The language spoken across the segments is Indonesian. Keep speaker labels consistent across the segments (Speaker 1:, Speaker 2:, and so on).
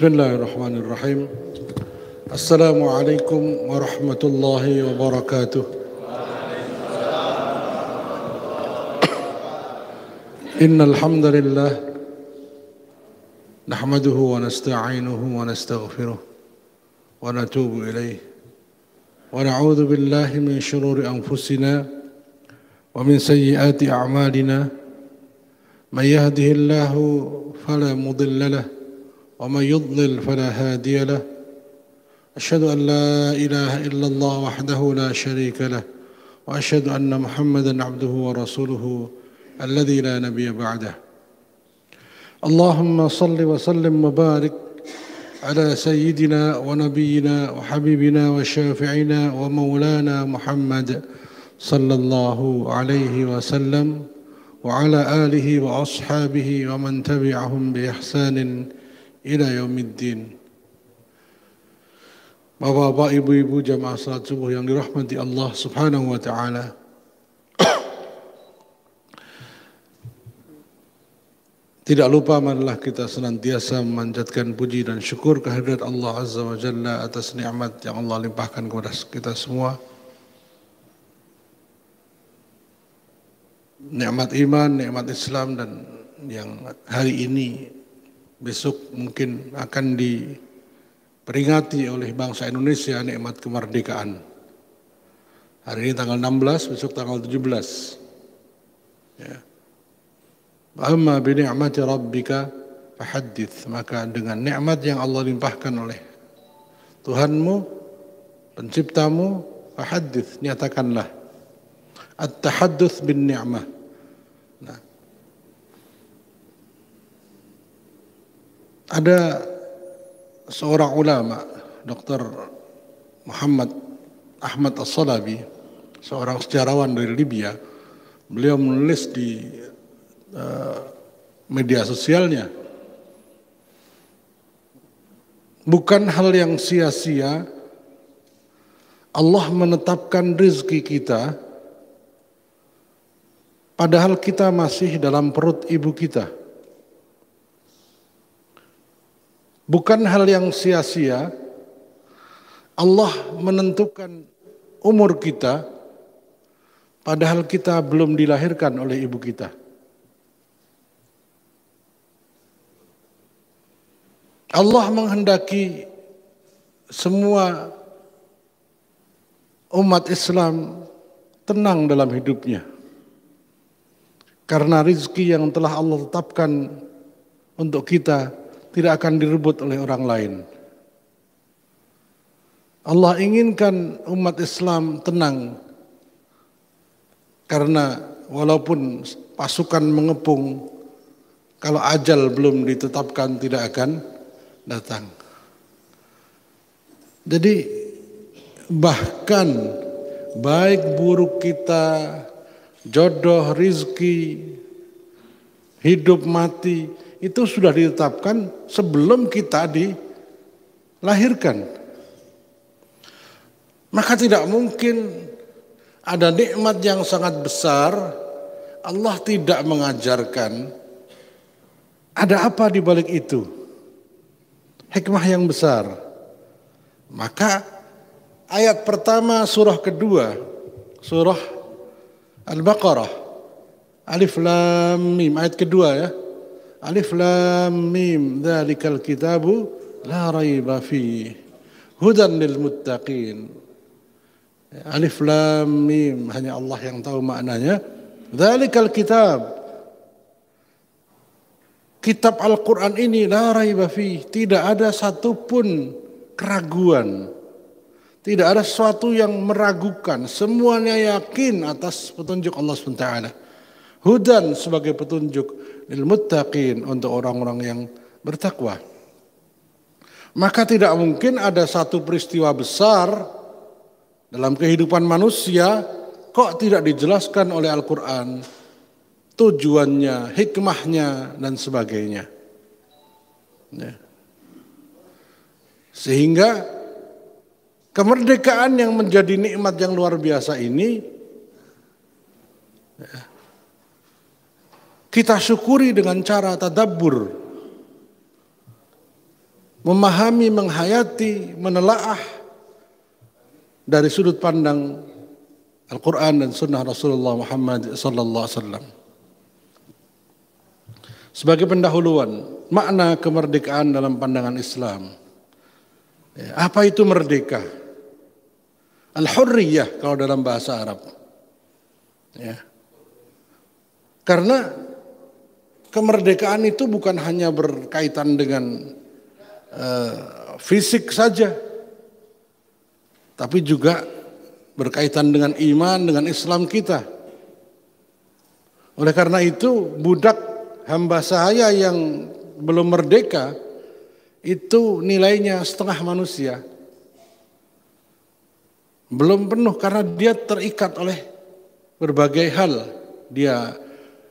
Speaker 1: Bismillahirrahmanirrahim. Assalamualaikum warahmatullahi wabarakatuh. Innal hamdalillah nahmaduhu wa nasta'inuhu wa nastaghfiruh wa natubu ilayh wa na'udzu billahi min shururi anfusina wa min sayyiati a'malina man yahdihillahu fala mudilla lahu ومن يضلل فلا هادي له أشهد أن لا إله إلا الله وحده لا شريك له وأشهد أن محمدا عبده ورسوله الذي لا نبي بعده اللهم صل وسلم وبارك على سيدنا ونبينا وحبيبنا وشافعنا ومولانا محمد صلى الله عليه وسلم وعلى آله وأصحابه ومن تبعهم بإحسان ila yaumiddin. Bapak-bapak, ibu-ibu jamaah salat subuh yang dirahmati Allah Subhanahu wa taala. Tidak lupa marilah kita senantiasa memanjatkan puji dan syukur kehadirat Allah Azza wa Jalla atas nikmat yang Allah limpahkan kepada kita semua. Nikmat iman, nikmat Islam, dan yang hari ini besok mungkin akan diperingati oleh bangsa Indonesia nikmat kemerdekaan. Hari ini tanggal 16, besok tanggal 17. Ya. Amma bi ni'mati rabbika fahaddits, maka dengan nikmat yang Allah limpahkan oleh Tuhanmu, penciptamu, fahaddits, nyatakanlah. At-tahadduts bin ni'mah. Nah, ada seorang ulama, Dr. Muhammad Ahmad As-Salabi, seorang sejarawan dari Libya. Beliau menulis di media sosialnya, bukan hal yang sia-sia Allah menetapkan rezeki kita padahal kita masih dalam perut ibu kita. Bukan hal yang sia-sia Allah menentukan umur kita padahal kita belum dilahirkan oleh ibu kita. Allah menghendaki semua umat Islam tenang dalam hidupnya. Karena rezeki yang telah Allah tetapkan untuk kita tidak akan direbut oleh orang lain. Allah inginkan umat Islam tenang karena walaupun pasukan mengepung, kalau ajal belum ditetapkan tidak akan datang. Jadi bahkan baik buruk kita, jodoh, rizki, hidup mati, itu sudah ditetapkan sebelum kita dilahirkan. Maka tidak mungkin ada nikmat yang sangat besar Allah tidak mengajarkan ada apa di balik itu. Hikmah yang besar. Maka ayat pertama surah kedua, surah Al-Baqarah, Alif Lam Mim, ayat kedua ya. Alif Lam Mim, dzalikal kitabu la raiba fihi hudan lil muttaqin. Alif Lam Mim, hanya Allah yang tahu maknanya. Dzalikal kitab, kitab Al-Quran ini la raiba fihi, tidak ada satupun keraguan, tidak ada sesuatu yang meragukan, semuanya yakin atas petunjuk Allah SWT. Hudan sebagai petunjuk lil muttaqin, untuk orang-orang yang bertakwa. Maka tidak mungkin ada satu peristiwa besar dalam kehidupan manusia kok tidak dijelaskan oleh Al-Quran, tujuannya, hikmahnya, dan sebagainya. Ya. Sehingga kemerdekaan yang menjadi nikmat yang luar biasa ini ya, kita syukuri dengan cara tadabbur, memahami, menghayati, menelaah dari sudut pandang Al-Quran dan Sunnah Rasulullah Muhammad sallallahu alaihi wasallam. Sebagai pendahuluan, makna kemerdekaan dalam pandangan Islam. Apa itu merdeka? Al-hurriyah kalau dalam bahasa Arab. Ya. Karena kemerdekaan itu bukan hanya berkaitan dengan fisik saja, tapi juga berkaitan dengan iman, dengan Islam kita. Oleh karena itu, budak hamba saya yang belum merdeka, itu nilainya setengah manusia. Belum penuh karena dia terikat oleh berbagai hal. Dia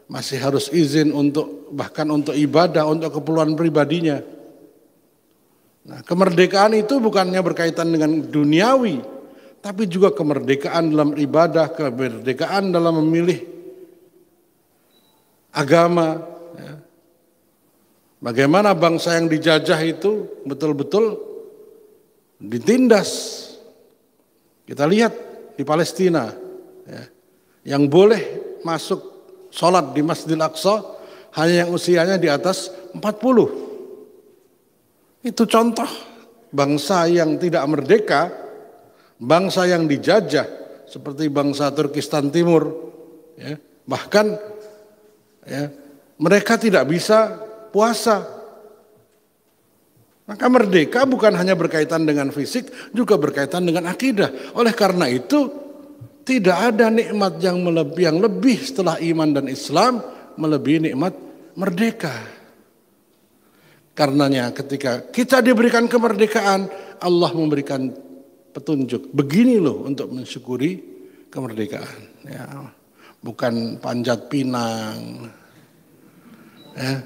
Speaker 1: masih harus izin bahkan untuk ibadah, untuk keperluan pribadinya. Nah, kemerdekaan itu bukannya berkaitan dengan duniawi, tapi juga kemerdekaan dalam ibadah, kemerdekaan dalam memilih agama. Ya. Bagaimana bangsa yang dijajah itu betul-betul ditindas. Kita lihat di Palestina, ya, yang boleh masuk sholat di Masjidil Aqsa hanya yang usianya di atas 40. Itu contoh bangsa yang tidak merdeka, bangsa yang dijajah seperti bangsa Turkistan Timur. Ya, bahkan ya, mereka tidak bisa puasa. Maka merdeka bukan hanya berkaitan dengan fisik, juga berkaitan dengan akidah. Oleh karena itu, tidak ada nikmat yang lebih setelah iman dan Islam melebihi nikmat merdeka. Karenanya ketika kita diberikan kemerdekaan, Allah memberikan petunjuk. Begini loh untuk mensyukuri kemerdekaan. Ya, bukan panjat pinang. Ya.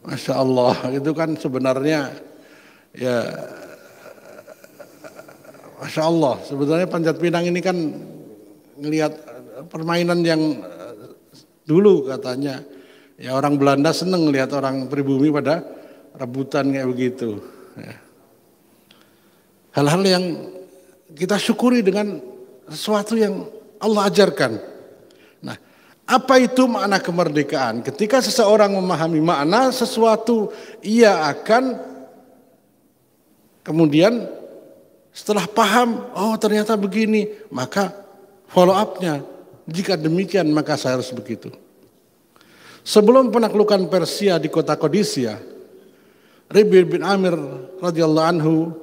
Speaker 1: Masya Allah, itu kan sebenarnya ya Masya Allah, sebenarnya panjat pinang ini kan ngelihat permainan yang dulu katanya. Ya orang Belanda seneng ngelihat orang pribumi pada rebutan kayak begitu. Ya. Hal-hal yang kita syukuri dengan sesuatu yang Allah ajarkan. Nah, apa itu makna kemerdekaan? Ketika seseorang memahami makna sesuatu, ia akan kemudian setelah paham, oh ternyata begini, maka follow up-nya. Jika demikian maka saya harus begitu. Sebelum penaklukan Persia di kota Qadisiyah, Rabi' bin Amir radhiyallahu anhu,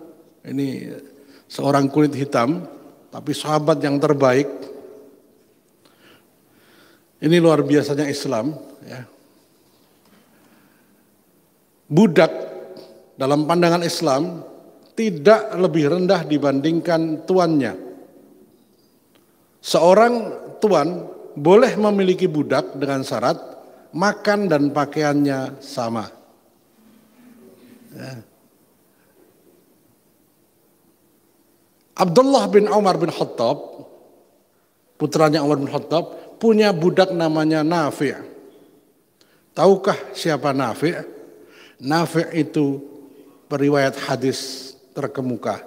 Speaker 1: ini seorang kulit hitam, tapi sahabat yang terbaik. Ini luar biasanya Islam. Ya. Budak dalam pandangan Islam tidak lebih rendah dibandingkan tuannya. Seorang tuan boleh memiliki budak dengan syarat makan dan pakaiannya sama. Ya. Abdullah bin Umar bin Khattab, putranya Umar bin Khattab, punya budak namanya Nafi'. Tahukah siapa Nafi'? Nafi' itu periwayat hadis terkemuka.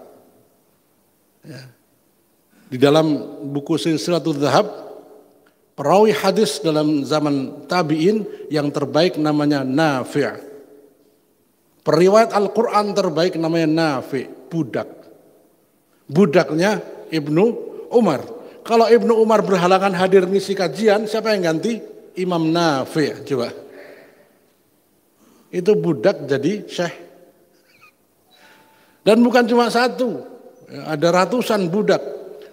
Speaker 1: Ya. Di dalam buku Silsilatul Dzahab, perawi hadis dalam zaman tabi'in yang terbaik namanya Nafi'. Periwayat Al-Quran terbaik namanya Nafi', budak. Budaknya Ibnu Umar. Kalau Ibnu Umar berhalangan hadir ngisi kajian, siapa yang ganti? Imam Nafi', coba. Itu budak jadi syekh. Dan bukan cuma satu, ada ratusan budak.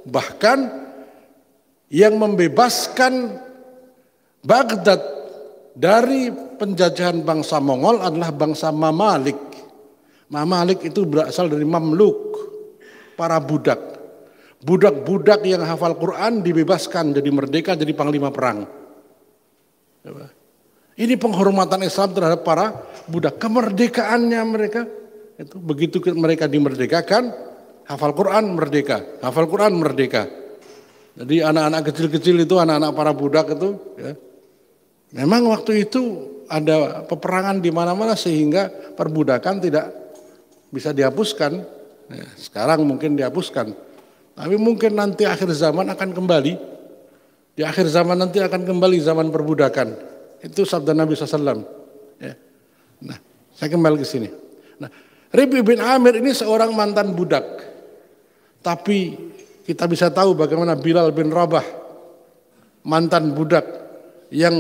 Speaker 1: Bahkan yang membebaskan Baghdad dari penjajahan bangsa Mongol adalah bangsa Mamalik. Mamalik itu berasal dari Mamluk, para budak. Budak-budak yang hafal Quran dibebaskan jadi merdeka, jadi panglima perang. Ini penghormatan Islam terhadap para budak. Kemerdekaannya mereka itu begitu mereka dimerdekakan, hafal Quran merdeka, hafal Quran merdeka. Jadi anak-anak kecil-kecil itu, anak-anak para budak itu, ya, memang waktu itu ada peperangan di mana-mana sehingga perbudakan tidak bisa dihapuskan. Ya, sekarang mungkin dihapuskan. Tapi mungkin nanti akhir zaman akan kembali. Di akhir zaman nanti akan kembali zaman perbudakan. Itu sabda Nabi SAW. Ya. Nah, saya kembali ke sini. Nah, Rib'i bin Amir ini seorang mantan budak. Tapi kita bisa tahu bagaimana Bilal bin Rabah, mantan budak yang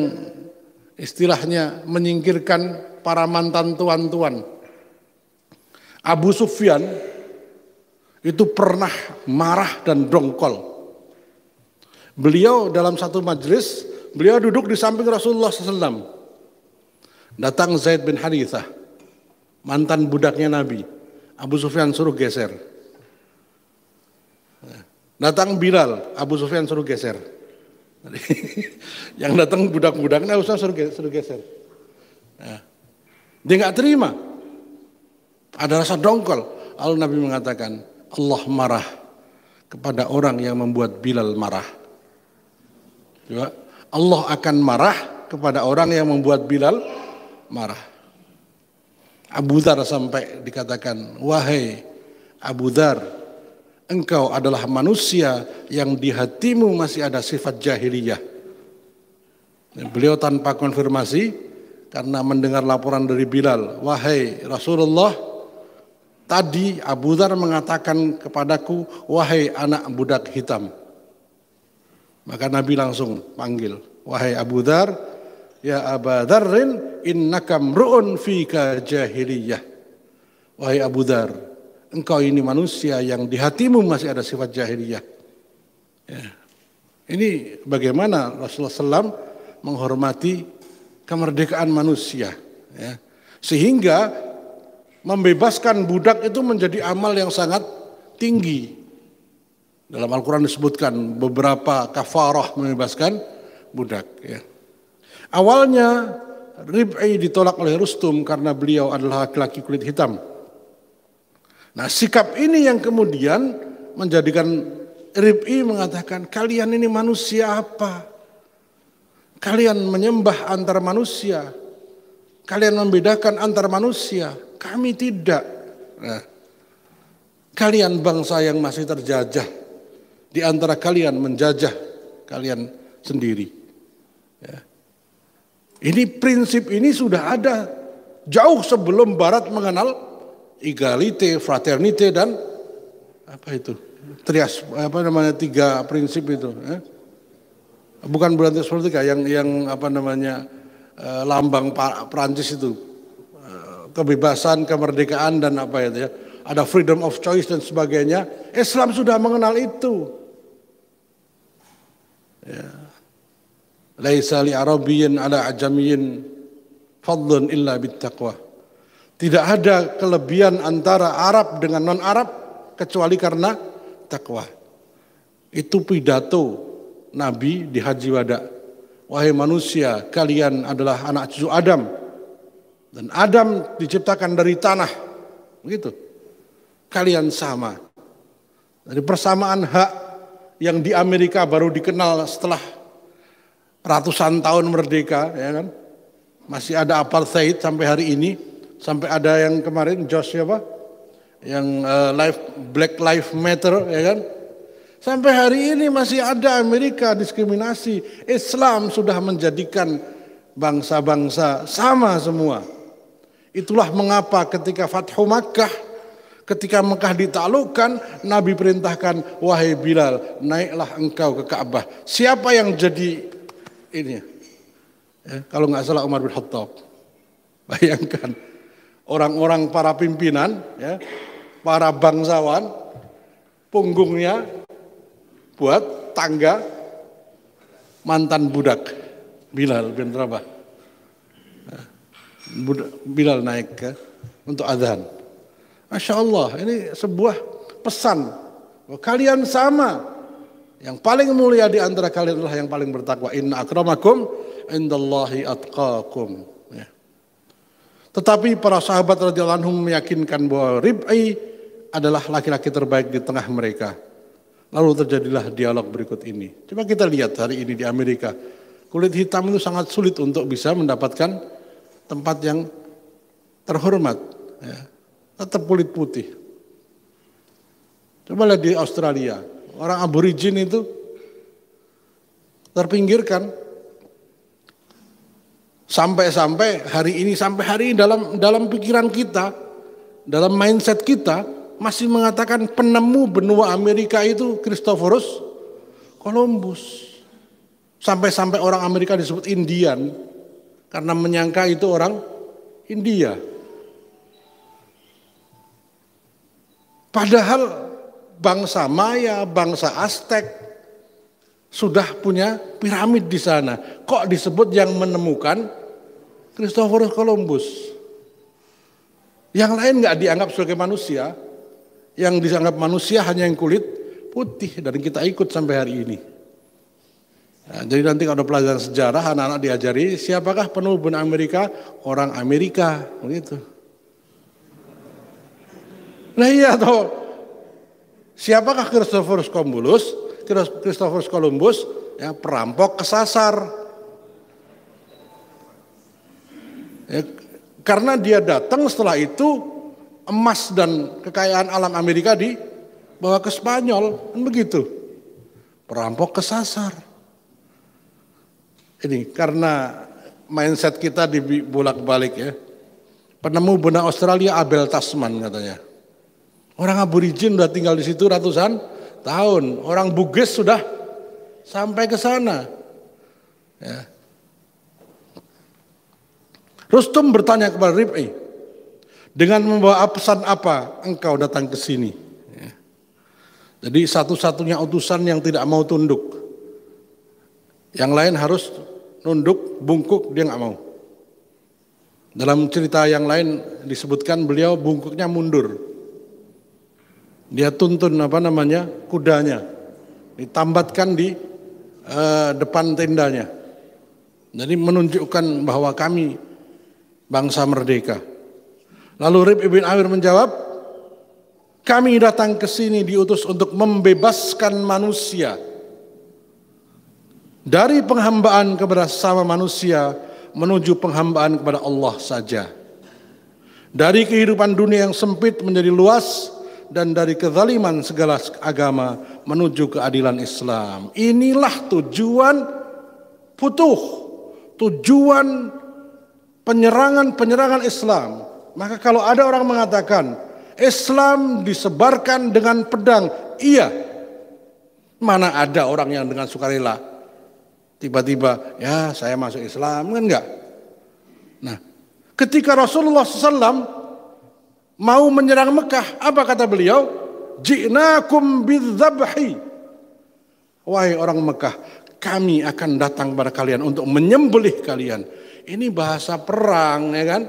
Speaker 1: istilahnya menyingkirkan para mantan tuan-tuan. Abu Sufyan itu pernah marah dan dongkol. Beliau dalam satu majelis, beliau duduk di samping Rasulullah SAW. Datang Zaid bin Harithah, mantan budaknya Nabi. Abu Sufyan suruh geser. Datang Bilal, Abu Sufyan suruh geser. Yang datang budak-budaknya Abu Sufyan suruh geser. Dia nggak terima. Ada rasa dongkol. Lalu Nabi mengatakan, Allah marah kepada orang yang membuat Bilal marah. Allah akan marah kepada orang yang membuat Bilal marah. Abu Dzar sampai dikatakan, wahai Abu Dzar, engkau adalah manusia yang di hatimu masih ada sifat jahiliyah. Beliau tanpa konfirmasi, karena mendengar laporan dari Bilal, wahai Rasulullah, tadi Abu Dzar mengatakan kepadaku, wahai anak budak hitam. Maka Nabi langsung panggil, wahai Abu Dzar, ya Aba Dzarrin, innaka mru'un fika jahiliyah. Wahai Abu Dzar, engkau ini manusia yang di hatimu masih ada sifat jahiliyah. Ya. Ini bagaimana Rasulullah SAW menghormati kemerdekaan manusia. Ya. Sehingga membebaskan budak itu menjadi amal yang sangat tinggi. Dalam Al-Quran disebutkan beberapa kafarah membebaskan budak. Ya. Awalnya Rib'i ditolak oleh Rustum karena beliau adalah laki-laki kulit hitam. Nah, sikap ini yang kemudian menjadikan Rib'i mengatakan, kalian ini manusia apa? Kalian menyembah antar manusia. Kalian membedakan antar manusia. Kami tidak. Nah, kalian bangsa yang masih terjajah. Di antara kalian menjajah kalian sendiri. Ya. Ini prinsip ini sudah ada jauh sebelum Barat mengenal egalite, fraternite dan apa itu tiga prinsip itu. Ya. Bukan berarti seperti yang apa namanya lambang Prancis itu kebebasan, kemerdekaan dan apa itu ya. Ada freedom of choice dan sebagainya. Islam sudah mengenal itu. Ya. Laisa li arabiyyin ala ajamiyyin fadlun illa bittaqwa. Tidak ada kelebihan antara Arab dengan non-Arab kecuali karena takwa. Itu pidato Nabi di Haji Wada. Wahai manusia, kalian adalah anak cucu Adam. Dan Adam diciptakan dari tanah. Begitu. Kalian sama. Dari persamaan hak yang di Amerika baru dikenal setelah ratusan tahun merdeka, ya kan? Masih ada apartheid sampai hari ini, sampai ada yang kemarin Josh apa? Yang Black Lives Matter, ya kan? Sampai hari ini masih ada Amerika diskriminasi. Islam sudah menjadikan bangsa-bangsa sama semua. Itulah mengapa ketika Fathu Makkah, ketika Mekah ditaklukkan, Nabi perintahkan, wahai Bilal, naiklah engkau ke Ka'bah. Siapa yang jadi ini? Ya, kalau nggak salah Umar bin Khattab. Bayangkan, orang-orang para pimpinan, ya, para bangsawan, punggungnya buat tangga mantan budak Bilal bin Rabah. Bilal naik untuk azan. Masya Allah, ini sebuah pesan. Kalian sama. Yang paling mulia di antara kalian adalah yang paling bertakwa. Inna akramakum indallahi atqakum. Ya. Tetapi para sahabat radhiyallahu anhum meyakinkan bahwa Rib'i adalah laki-laki terbaik di tengah mereka. Lalu terjadilah dialog berikut ini. Coba kita lihat hari ini di Amerika. Kulit hitam itu sangat sulit untuk bisa mendapatkan tempat yang terhormat. Ya. tetap kulit putih. Coba lihat di Australia, orang aborigin itu terpinggirkan. Sampai hari ini dalam pikiran kita, dalam mindset kita masih mengatakan penemu benua Amerika itu Christophorus Columbus. Sampai orang Amerika disebut Indian karena menyangka itu orang India. Padahal bangsa Maya, bangsa Aztec sudah punya piramid di sana. Kok disebut yang menemukan Christophorus Columbus? Yang lain nggak dianggap sebagai manusia. Yang dianggap manusia hanya yang kulit putih, dan kita ikut sampai hari ini. Nah, jadi nanti kalau ada pelajaran sejarah, anak-anak diajari siapakah penemu benua Amerika? Orang Amerika, begitu. Nah iya toh, siapakah Christophorus Columbus? Ya, perampok kesasar. Ya, karena dia datang setelah itu emas dan kekayaan alam Amerika dibawa ke Spanyol, kan begitu. Perampok kesasar. Ini karena mindset kita dibolak-balik ya. Penemu benua Australia Abel Tasman katanya. Orang aborigin sudah tinggal di situ ratusan tahun. Orang Bugis sudah sampai ke sana. Ya. Rustum bertanya kepada Rib'i, dengan membawa pesan apa engkau datang ke sini? Ya. Jadi satu-satunya utusan yang tidak mau tunduk. Yang lain harus nunduk, bungkuk, dia nggak mau. Dalam cerita yang lain disebutkan beliau bungkuknya mundur. Dia tuntun kudanya, ditambatkan di depan tendanya. Jadi menunjukkan bahwa kami bangsa merdeka. Lalu Rib ibn Amir menjawab, kami datang ke sini diutus untuk membebaskan manusia dari penghambaan kepada sesama manusia menuju penghambaan kepada Allah saja. Dari kehidupan dunia yang sempit menjadi luas, dan dari kezaliman segala agama menuju keadilan Islam. Inilah tujuan tujuan penyerangan Islam. Maka kalau ada orang mengatakan Islam disebarkan dengan pedang, iya. Mana ada orang yang dengan sukarela tiba-tiba, ya saya masuk Islam, kan enggak? Nah, ketika Rasulullah SAW mau menyerang Mekah, apa kata beliau? Ji'nakum bidzabhi. Wahai orang Mekah, kami akan datang kepada kalian untuk menyembelih kalian. Ini bahasa perang, ya kan?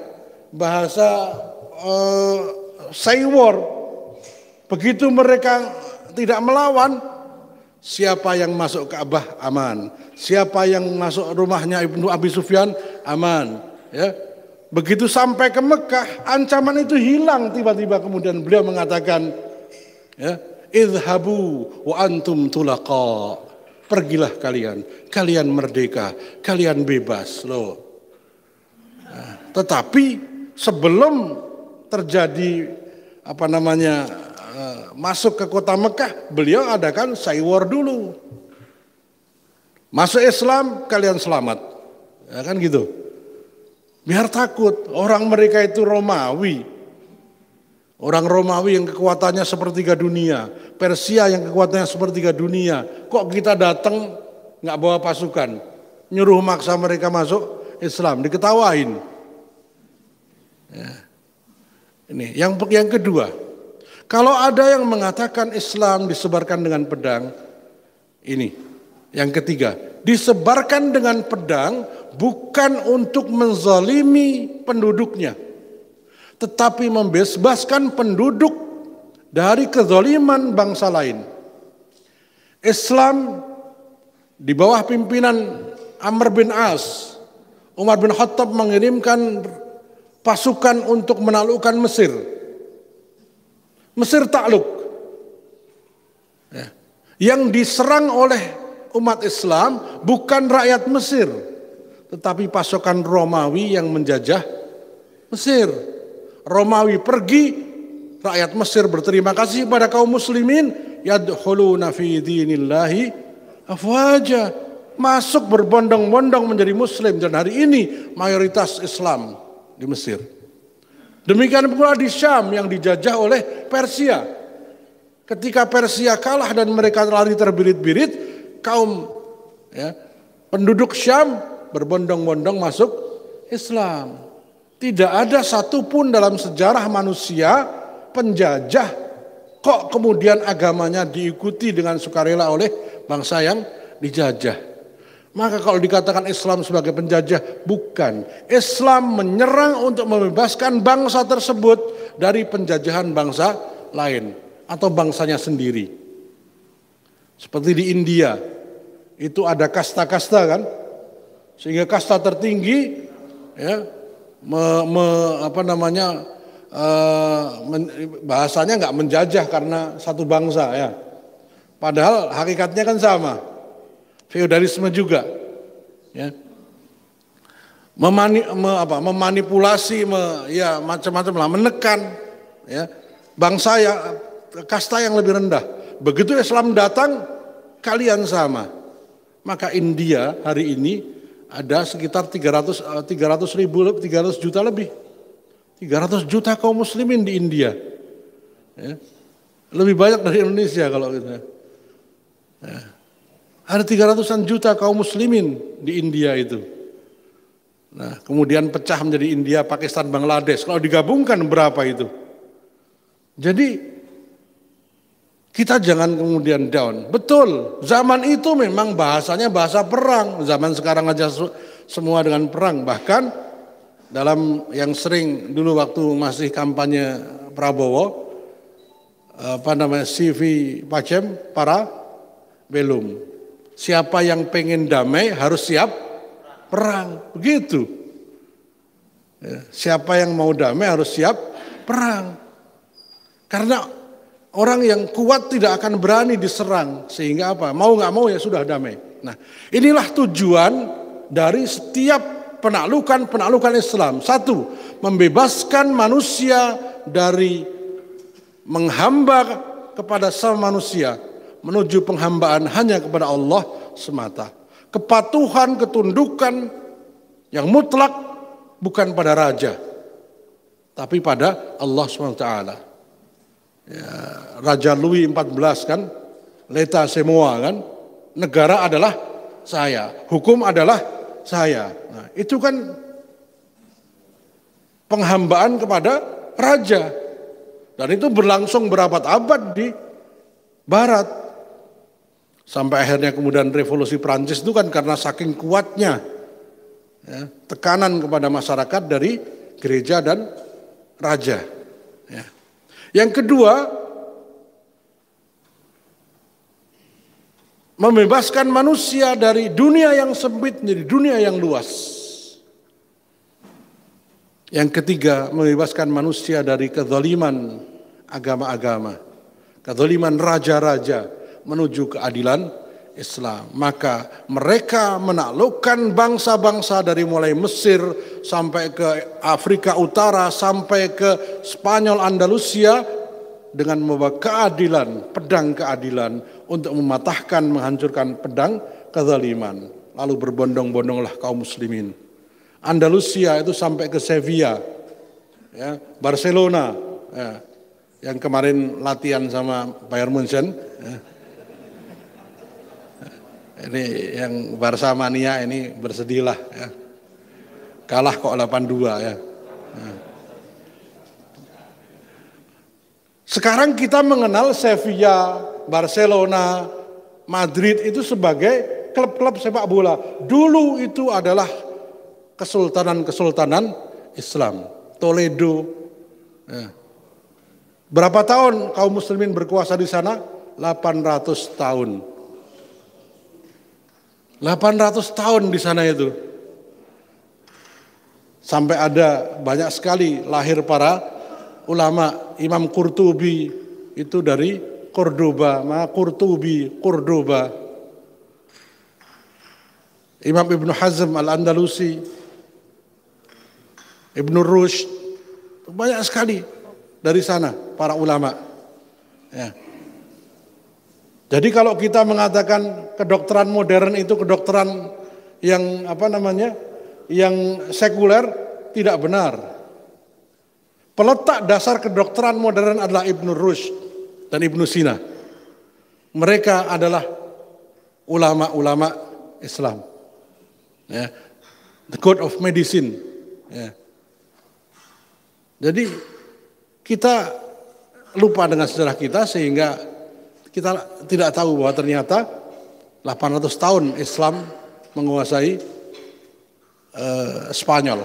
Speaker 1: Bahasa say war. Begitu mereka tidak melawan, siapa yang masuk Ka'bah aman. Siapa yang masuk rumahnya Ibnu Abi Sufyan aman. Ya. Begitu sampai ke Mekah, ancaman itu hilang tiba-tiba. Kemudian beliau mengatakan, ya, idhabu wa antum tulaqa. Pergilah kalian merdeka, kalian bebas loh. Nah, tetapi sebelum terjadi masuk ke kota Mekah, beliau adakan saywar dulu. Masuk Islam, kalian selamat. Ya kan gitu. Biar takut, orang mereka itu Romawi. Orang Romawi yang kekuatannya sepertiga dunia. Persia yang kekuatannya sepertiga dunia. Kok kita datang nggak bawa pasukan? Nyuruh maksa mereka masuk Islam, diketawain. Ya. Ini yang kedua. Kalau ada yang mengatakan Islam disebarkan dengan pedang, ini. Yang ketiga, disebarkan dengan pedang bukan untuk menzalimi penduduknya, tetapi membebaskan penduduk dari kezaliman bangsa lain. Islam di bawah pimpinan Amr bin As, Umar bin Khattab mengirimkan pasukan untuk menaklukkan Mesir. Mesir takluk. Ya. Yang diserang oleh umat Islam bukan rakyat Mesir, tetapi pasukan Romawi yang menjajah Mesir. Romawi pergi rakyat Mesir berterima kasih pada kaum muslimin, yadkhuluna fi dinillahi afwaja, masuk berbondong-bondong menjadi muslim, dan hari ini mayoritas Islam di Mesir. Demikian pula di Syam yang dijajah oleh Persia. Ketika Persia kalah dan mereka lari terbirit-birit, kaum penduduk Syam berbondong-bondong masuk Islam. Tidak ada satupun dalam sejarah manusia penjajah kok kemudian agamanya diikuti dengan sukarela oleh bangsa yang dijajah. Maka kalau dikatakan Islam sebagai penjajah, bukan. Islam menyerang untuk membebaskan bangsa tersebut dari penjajahan bangsa lain atau bangsanya sendiri. Seperti di India, itu ada kasta-kasta kan, sehingga kasta tertinggi bahasanya nggak menjajah karena satu bangsa ya. Padahal hakikatnya kan sama. Feodalisme juga, ya, memanipulasi, macam-macam lah, menekan, ya, bangsa yang kasta yang lebih rendah. Begitu Islam datang, kalian sama. Maka India hari ini ada sekitar 300 juta lebih, 300 juta kaum muslimin di India, ya. Lebih banyak dari Indonesia kalau gitu. Ya. Ada 300-an juta kaum muslimin di India itu. Nah, kemudian pecah menjadi India, Pakistan, Bangladesh. Kalau digabungkan berapa itu? Jadi kita jangan kemudian down. Betul, zaman itu memang bahasanya bahasa perang. Zaman sekarang aja semua dengan perang. Bahkan dalam yang sering dulu waktu masih kampanye Prabowo, CV Pacem para belum. Siapa yang pengen damai harus siap perang, begitu. Ya, siapa yang mau damai harus siap perang. Karena orang yang kuat tidak akan berani diserang, sehingga apa? Mau nggak mau ya sudah damai. Nah, inilah tujuan dari setiap penaklukan Islam. Satu, membebaskan manusia dari menghamba kepada sama manusia, menuju penghambaan hanya kepada Allah semata. Kepatuhan, ketundukan yang mutlak bukan pada raja, tapi pada Allah SWT. Ya, Raja Louis XIV kan, l'État c'est moi kan, negara adalah saya, hukum adalah saya. Nah, itu kan penghambaan kepada raja, dan itu berlangsung berabad-abad di Barat. Sampai akhirnya kemudian revolusi Prancis itu kan karena saking kuatnya, ya, tekanan kepada masyarakat dari gereja dan raja. Ya. Yang kedua, membebaskan manusia dari dunia yang sempit menjadi dunia yang luas. Yang ketiga, membebaskan manusia dari kezaliman agama-agama, kezaliman raja-raja, menuju keadilan Islam. Maka mereka menaklukkan bangsa-bangsa dari mulai Mesir sampai ke Afrika Utara sampai ke Spanyol, Andalusia, dengan membawa keadilan, pedang keadilan untuk mematahkan, menghancurkan pedang kezaliman. Lalu berbondong-bondonglah kaum muslimin. Andalusia itu sampai ke Sevilla, ya, Barcelona, ya, yang kemarin latihan sama Bayern Munchen. Ya. Ini yang Barca mania ini bersedihlah ya. Kalah kok 8-2 ya. Nah. Sekarang kita mengenal Sevilla, Barcelona, Madrid itu sebagai klub-klub sepak bola. Dulu itu adalah kesultanan-kesultanan Islam. Toledo. Ya. Berapa tahun kaum muslimin berkuasa di sana? 800 tahun. 800 tahun di sana itu. Sampai ada banyak sekali lahir para ulama. Imam Qurtubi itu dari Cordoba, Cordoba. Imam Ibnu Hazm Al-Andalusi, Ibnu Rushd, banyak sekali dari sana para ulama. Ya. Jadi kalau kita mengatakan kedokteran modern itu kedokteran yang yang sekuler, tidak benar. Peletak dasar kedokteran modern adalah Ibnu Rushd dan Ibnu Sina. Mereka adalah ulama-ulama Islam. Ya. The God of Medicine. Ya. Jadi kita lupa dengan sejarah kita sehingga kita tidak tahu bahwa ternyata 800 tahun Islam menguasai Spanyol.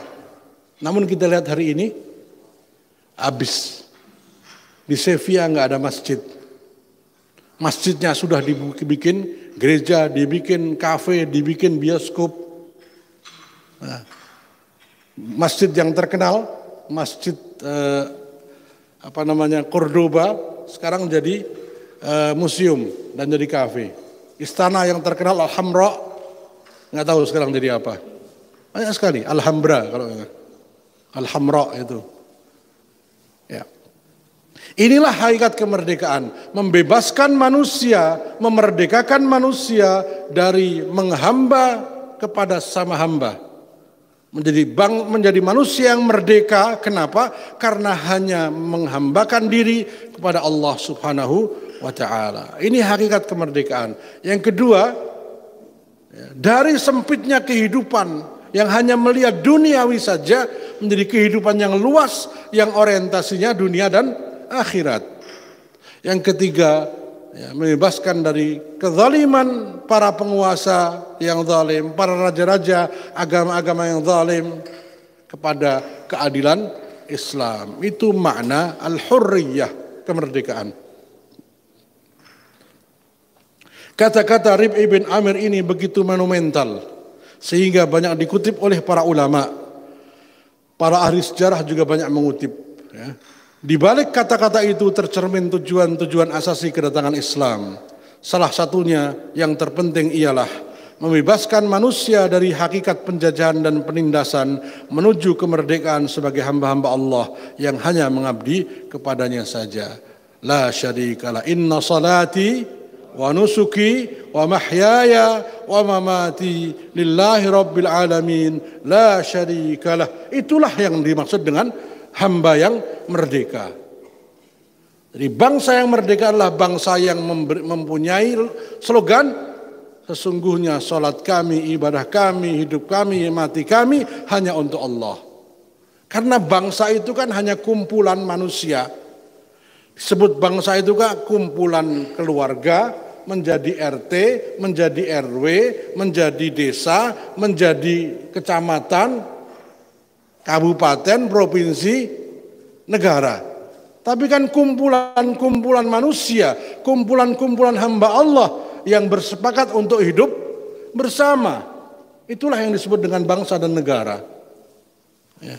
Speaker 1: Namun kita lihat hari ini habis. Di Sevilla nggak ada masjid. Masjidnya sudah dibikin gereja, dibikin kafe, dibikin bioskop. Nah, masjid yang terkenal, masjid Cordoba sekarang jadi museum dan jadi kafe. Istana yang terkenal Alhambra nggak tahu sekarang jadi apa. Banyak sekali Alhambra kalau Alhambra itu. Ya. Inilah hakikat kemerdekaan, membebaskan manusia, memerdekakan manusia dari menghamba kepada sama hamba. Menjadi manusia yang merdeka. Kenapa? Karena hanya menghambakan diri kepada Allah Subhanahu wa ta'ala. Ini hakikat kemerdekaan. Yang kedua, dari sempitnya kehidupan yang hanya melihat duniawi saja menjadi kehidupan yang luas yang orientasinya dunia dan akhirat. Yang ketiga, membebaskan dari kezaliman para penguasa yang zalim, para raja-raja, agama-agama yang zalim kepada keadilan Islam. Itu makna al-hurriyah, kemerdekaan. Kata-kata Rib'i bin Amir ini begitu monumental sehingga banyak dikutip oleh para ulama. Para ahli sejarah juga banyak mengutip. Ya. Di balik kata-kata itu tercermin tujuan-tujuan asasi kedatangan Islam. Salah satunya yang terpenting ialah membebaskan manusia dari hakikat penjajahan dan penindasan menuju kemerdekaan sebagai hamba-hamba Allah yang hanya mengabdi kepadanya saja. La syarikalah, inna salati wa nusuki wa mahyaya wa mamati lillahi rabbil alamin la syarikalah. Itulah yang dimaksud dengan hamba yang merdeka. Jadi bangsa yang merdeka adalah bangsa yang mempunyai slogan, sesungguhnya salat kami, ibadah kami, hidup kami, mati kami hanya untuk Allah. Karena bangsa itu kan hanya kumpulan manusia. Disebut bangsa itu kan kumpulan keluarga, menjadi RT, menjadi RW, menjadi desa, menjadi kecamatan, kabupaten, provinsi, negara. Tapi kan kumpulan-kumpulan manusia, kumpulan-kumpulan hamba Allah yang bersepakat untuk hidup bersama. Itulah yang disebut dengan bangsa dan negara. Ya.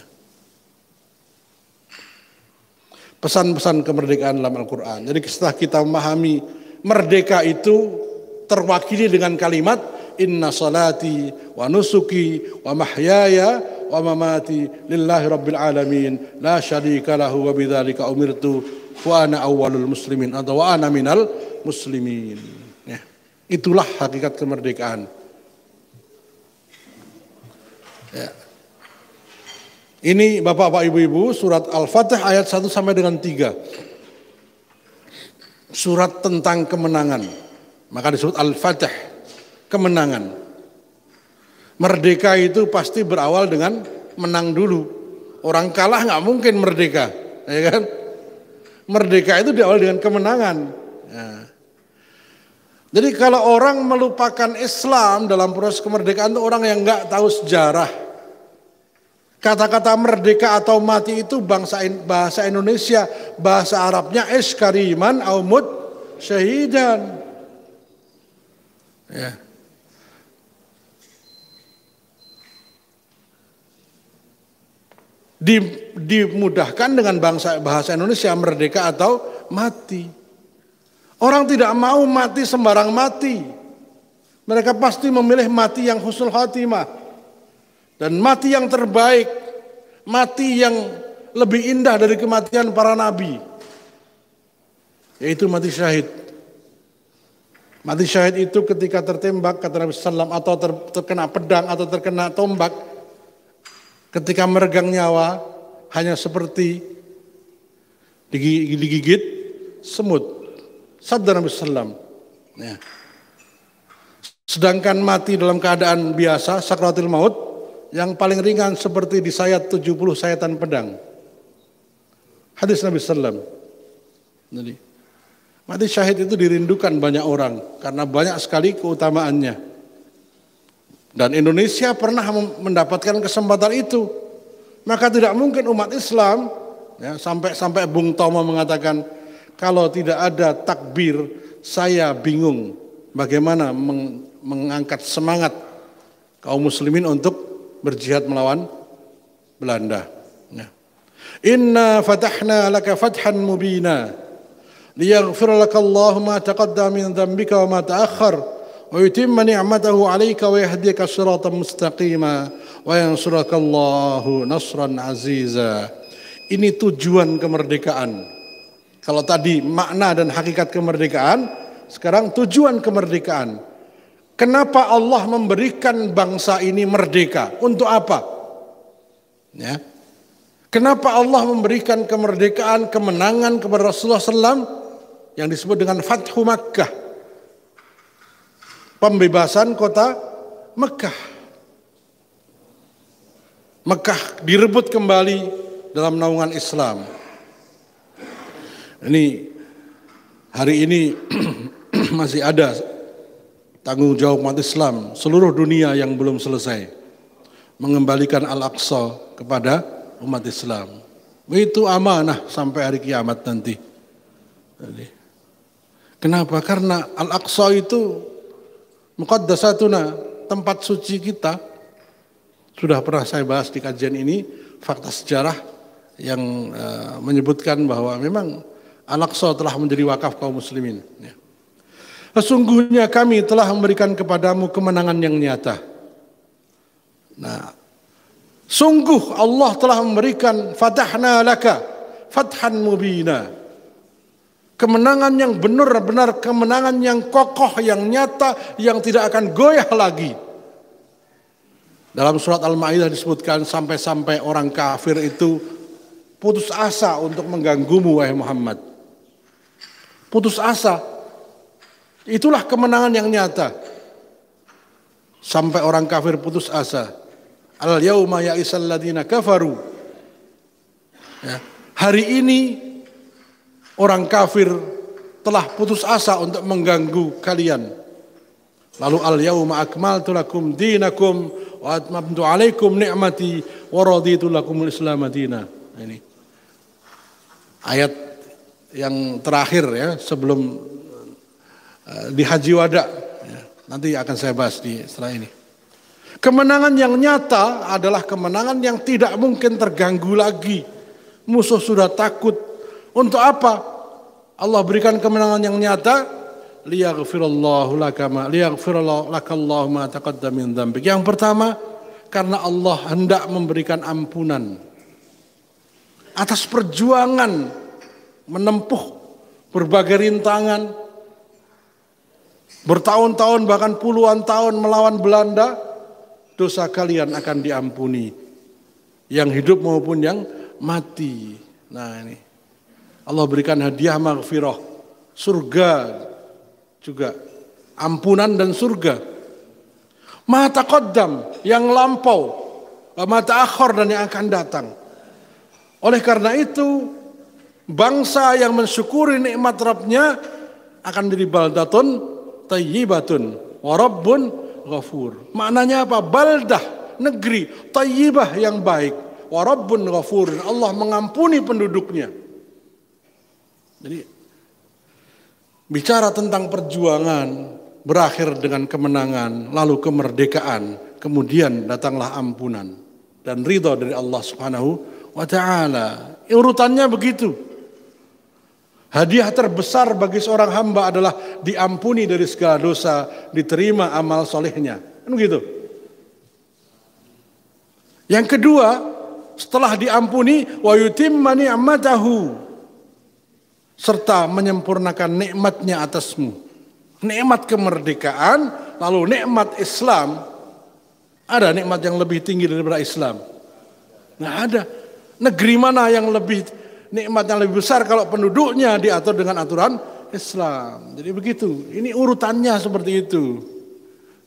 Speaker 1: Pesan-pesan kemerdekaan dalam Al-Quran. Jadi setelah kita memahami merdeka itu terwakili dengan kalimat inna salati wa nusuki wa mahyaya wa mamati lillahi rabbil alamin la syarika lahu wa bidzalika umirtu wa ana awwalul muslimin atau wa ana minal muslimin. Ya. Itulah hakikat kemerdekaan. Ya. Ini Bapak-bapak Ibu-ibu surat Al-Fatih ayat 1 sampai dengan 3. Surat tentang kemenangan. Maka disebut Al-Fatih, kemenangan. Merdeka itu pasti berawal dengan menang dulu. Orang kalah nggak mungkin merdeka, ya kan? Merdeka itu diawali dengan kemenangan. Ya. Jadi kalau orang melupakan Islam dalam proses kemerdekaan itu orang yang nggak tahu sejarah. Kata-kata merdeka atau mati itu bahasa Indonesia, bahasa Arabnya ish kariman au mut syahidan. Ya. Dimudahkan dengan bahasa Indonesia merdeka atau mati. Orang tidak mau mati sembarang mati. Mereka pasti memilih mati yang husnul khatimah. Dan mati yang terbaik, mati yang lebih indah dari kematian para nabi, yaitu mati syahid. Mati syahid itu ketika tertembak, kata Nabi SAW, atau terkena pedang atau terkena tombak, ketika meregang nyawa hanya seperti digigit semut. Sabda Nabi SAW. Ya. Sedangkan mati dalam keadaan biasa, sakratul maut, yang paling ringan seperti disayat 70 sayatan pedang. Hadis Nabi SAW. Jadi, mati syahid itu dirindukan banyak orang karena banyak sekali keutamaannya. Dan Indonesia pernah mendapatkan kesempatan itu. Maka tidak mungkin umat Islam, ya, sampai Bung Tomo mengatakan, kalau tidak ada takbir, saya bingung bagaimana mengangkat semangat kaum muslimin untuk berjihad melawan Belanda. Ya. Inna fatahna laka fathan mubina liyaghfir laka Allahu ma taqaddama min dhanbika wa ma ta'akhkhar wa yutimma ni'matahu 'alaika wa yahdika siratan mustaqima wa yansuraka Allahu nasran aziza. Ini tujuan kemerdekaan. Kalau tadi makna dan hakikat kemerdekaan, sekarang tujuan kemerdekaan. Kenapa Allah memberikan bangsa ini merdeka? Untuk apa? Ya. Kenapa Allah memberikan kemerdekaan, kemenangan kepada Rasulullah SAW yang disebut dengan Fathu Makkah, pembebasan kota Mekah. Mekah direbut kembali dalam naungan Islam. Ini hari ini masih ada tanggung jawab umat Islam seluruh dunia yang belum selesai mengembalikan Al-Aqsa kepada umat Islam. Itu amanah sampai hari kiamat nanti. Kenapa? Karena Al-Aqsa itu muqaddasatuna, tempat suci kita. Sudah pernah saya bahas di kajian ini fakta sejarah yang menyebutkan bahwa memang Al-Aqsa telah menjadi wakaf kaum muslimin. Sesungguhnya kami telah memberikan kepadamu kemenangan yang nyata. Nah, sungguh Allah telah memberikan fatahna laka fathan mubina. Kemenangan yang benar-benar, kemenangan yang kokoh, yang nyata, yang tidak akan goyah lagi. Dalam surat Al-Maidah disebutkan sampai-sampai orang kafir itu putus asa untuk mengganggumu wahai Muhammad. Putus asa. Itulah kemenangan yang nyata. Sampai orang kafir putus asa. Al-yauma ya'isal ladina kafaru. Ya. Hari ini orang kafir telah putus asa untuk mengganggu kalian. Lalu al-yauma akmaltu lakum dinakum wa atmamtu alaikum ni'mati wa raditu lakumul islam madina. Ini ayat yang terakhir ya sebelum di Haji Wada. Ya, nanti akan saya bahas setelah ini. Kemenangan yang nyata adalah kemenangan yang tidak mungkin terganggu lagi. Musuh sudah takut. Untuk apa? Allah berikan kemenangan yang nyata. Liyaghfirallahu lakallahu ma taqaddama min dzambik. Yang pertama, karena Allah hendak memberikan ampunan atas perjuangan menempuh berbagai rintangan, bertahun-tahun bahkan puluhan tahun melawan Belanda. Dosa kalian akan diampuni, yang hidup maupun yang mati. Nah ini Allah berikan hadiah maghfirah, surga juga, ampunan dan surga. Ma taqaddam, yang lampau, ma ta'akhkhar, dan yang akan datang. Oleh karena itu, bangsa yang mensyukuri nikmat Rabbnya akan menjadi baldatun tayyibatun wa rabbun ghafur. Maknanya apa? Baldah, negeri tayyibah yang baik, wa rabbun ghafur, Allah mengampuni penduduknya. Jadi bicara tentang perjuangan berakhir dengan kemenangan, lalu kemerdekaan, kemudian datanglah ampunan dan ridha dari Allah Subhanahu wa taala. Urutannya begitu. Hadiah terbesar bagi seorang hamba adalah diampuni dari segala dosa, diterima amal solehnya. Kan begitu. Yang kedua, setelah diampuni wa yutimma ni'matahu, serta menyempurnakan nikmatnya atasmu. Nikmat kemerdekaan, lalu nikmat Islam. Ada nikmat yang lebih tinggi daripada Islam? Nggak ada. Negeri mana yang lebih nikmat yang lebih besar kalau penduduknya diatur dengan aturan Islam. Jadi begitu. Ini urutannya seperti itu.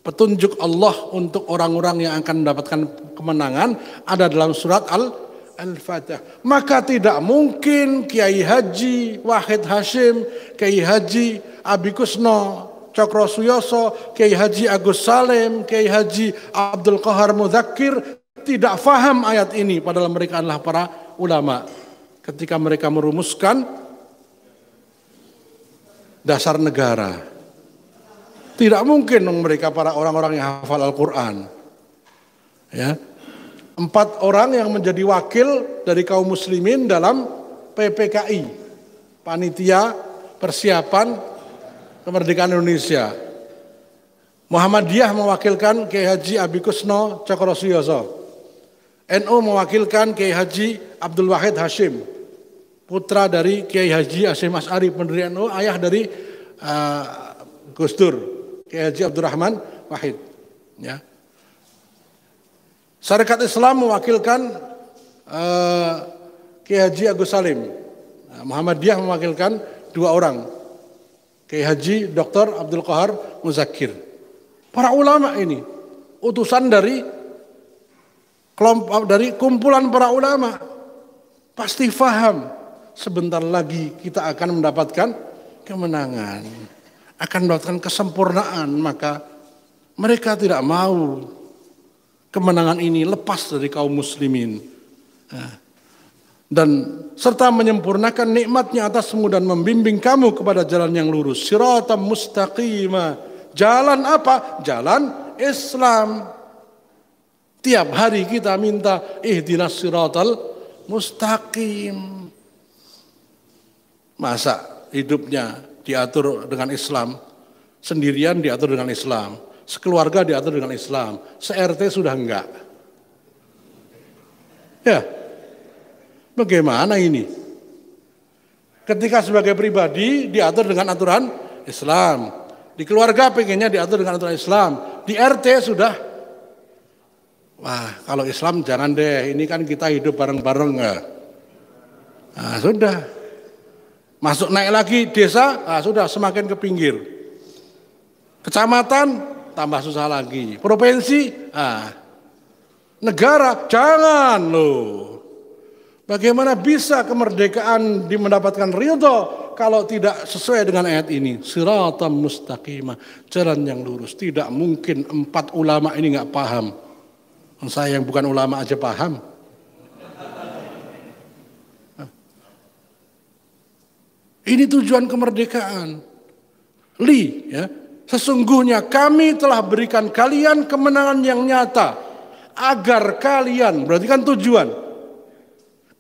Speaker 1: Petunjuk Allah untuk orang-orang yang akan mendapatkan kemenangan ada dalam surat Al-Fatihah. Maka tidak mungkin Kiai Haji Wahid Hashim, Kiai Haji Abikusno Cokrosuyoso, Kiai Haji Agus Salim, Kiai Haji Abdul Qahar Mudzakir tidak faham ayat ini, padahal mereka adalah para ulama. Ketika mereka merumuskan dasar negara, tidak mungkin mereka para orang-orang yang hafal Al-Quran. Ya. 4 orang yang menjadi wakil dari kaum muslimin dalam PPKI, Panitia Persiapan Kemerdekaan Indonesia. Muhammadiyah mewakilkan Kiai Haji Abikusno Cokrosuyoso. NU mewakilkan Kiai Haji Abdul Wahid Hashim, putra dari Kiai Haji Hasyim Asy'ari pendiri NU, ayah dari Gus Dur. Kiai Haji Abdurrahman Wahid. Ya. Syarikat Islam mewakilkan Kiai Haji Agus Salim. Muhammadiyah mewakilkan 2 orang, Kiai Haji Dr. Abdul Qahar Mudzakir. Para ulama ini utusan dari kelompok, dari kumpulan para ulama, pasti faham sebentar lagi kita akan mendapatkan kemenangan, akan mendapatkan kesempurnaan. Maka mereka tidak mau kemenangan ini lepas dari kaum muslimin. Dan serta menyempurnakan nikmatnya atasmu dan membimbing kamu kepada jalan yang lurus. Siratam mustaqimah. Jalan apa? Jalan Islam. Tiap hari kita minta ihdinas siratal mustaqim. Masa hidupnya diatur dengan Islam, sendirian diatur dengan Islam, sekeluarga diatur dengan Islam, se-RT sudah enggak. Ya, bagaimana ini? Ketika sebagai pribadi diatur dengan aturan Islam, di keluarga pengennya diatur dengan aturan Islam, di RT sudah, wah kalau Islam jangan deh, ini kan kita hidup bareng-bareng ya. Nah, sudah. Masuk naik lagi desa, nah sudah semakin ke pinggir. Kecamatan tambah susah lagi. Provinsi, negara jangan loh. Bagaimana bisa kemerdekaan mendapatkan ridho kalau tidak sesuai dengan ayat ini? Siratam mustaqimah, jalan yang lurus. Tidak mungkin 4 ulama ini nggak paham. Saya yang bukan ulama aja paham. Ini tujuan kemerdekaan. Ya, sesungguhnya kami telah berikan kalian kemenangan yang nyata agar kalian, berarti kan tujuan.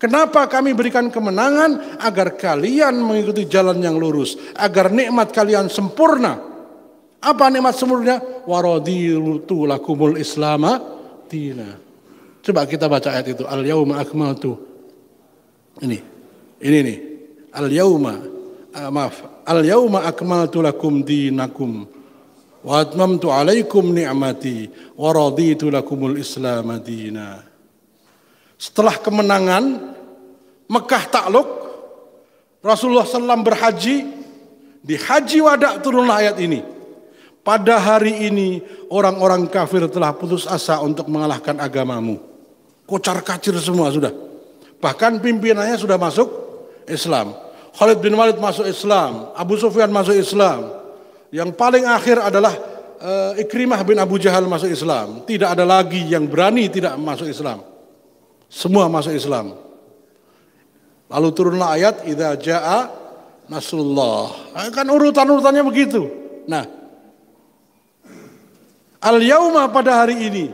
Speaker 1: Kenapa kami berikan kemenangan? Agar kalian mengikuti jalan yang lurus, agar nikmat kalian sempurna. Apa nikmat sempurna? Waraditu lakumul islama dina. Coba kita baca ayat itu. Al yauma akmaltu. Ini nih. Al yauma akmaltu lakum dinakum wa atmamtu alaikum ni'mati wa raditu lakumul islam dina. Setelah kemenangan Mekah takluk, Rasulullah SAW berhaji, di haji wada turunlah ayat ini. Pada hari ini orang-orang kafir telah putus asa untuk mengalahkan agamamu. Kocar kacir semua sudah. Bahkan pimpinannya sudah masuk Islam. Khalid bin Walid masuk Islam, Abu Sufyan masuk Islam. Yang paling akhir adalah Ikrimah bin Abu Jahal masuk Islam. Tidak ada lagi yang berani tidak masuk Islam. Semua masuk Islam. Lalu turunlah ayat idza jaa nasrullah. Kan urutan-urutannya begitu. Nah, al-yauma pada hari ini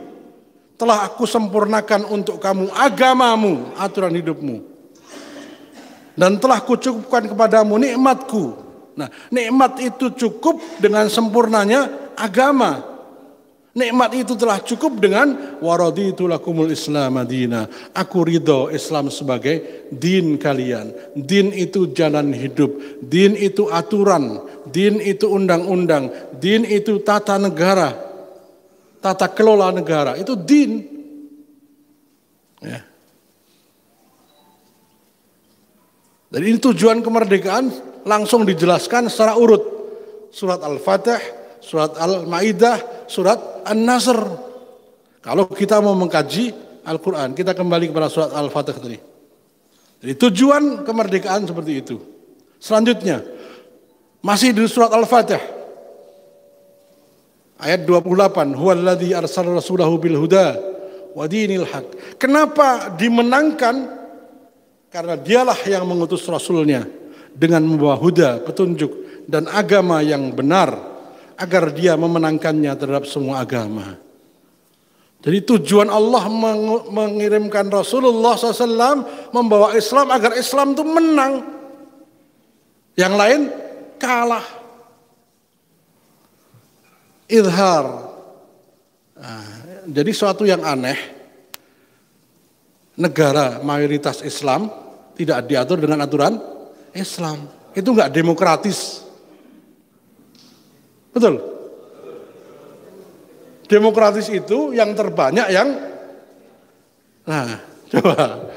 Speaker 1: telah aku sempurnakan untuk kamu agamamu, aturan hidupmu. Dan telah kucukupkan kepadamu nikmatku. Nah, nikmat itu cukup dengan sempurnanya agama. Nikmat itu telah cukup dengan waraditu lakumul Islam madina. Aku ridho Islam sebagai din kalian. Din itu jalan hidup, din itu aturan, din itu undang-undang, din itu tata negara, tata kelola negara. Itu din. Ya. Jadi ini tujuan kemerdekaan langsung dijelaskan secara urut. Surat Al-Fatih, surat Al-Maidah, surat An-Nasr. Kalau kita mau mengkaji Al-Quran, kita kembali kepada surat Al-Fatih tadi. Jadi tujuan kemerdekaan seperti itu. Selanjutnya, masih di surat Al-Fatih. Ayat 28. Huwallazi arsala rasulahu bil huda wa dinil haq. Kenapa dimenangkan? Karena dialah yang mengutus rasulnya dengan membawa huda, petunjuk, dan agama yang benar, agar dia memenangkannya terhadap semua agama. Jadi tujuan Allah mengirimkan Rasulullah SAW membawa Islam agar Islam itu menang. Yang lain kalah. Izhar. Nah, jadi suatu yang aneh, negara mayoritas Islam tidak diatur dengan aturan Islam. Itu enggak demokratis. Betul? Demokratis itu yang terbanyak yang... Nah, coba.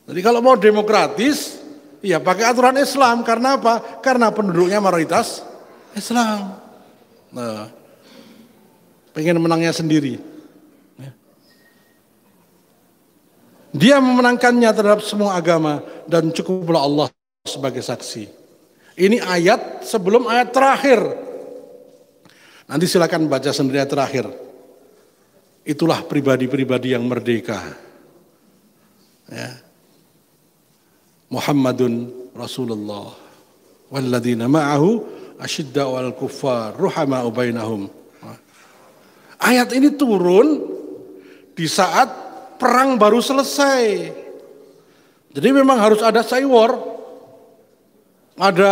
Speaker 1: Jadi kalau mau demokratis, ya pakai aturan Islam. Karena apa? Karena penduduknya mayoritas Islam. Nah, pengen menangnya sendiri. Dia memenangkannya terhadap semua agama dan cukuplah Allah sebagai saksi. Ini ayat sebelum ayat terakhir. Nanti silakan baca sendiri ayat terakhir. Itulah pribadi-pribadi yang merdeka. Ya. Muhammadun Rasulullah walladzina ma'ahu asyidda'u 'alal kuffar ruhama'u bainahum. Ayat ini turun di saat perang baru selesai. Jadi memang harus ada cywar. Ada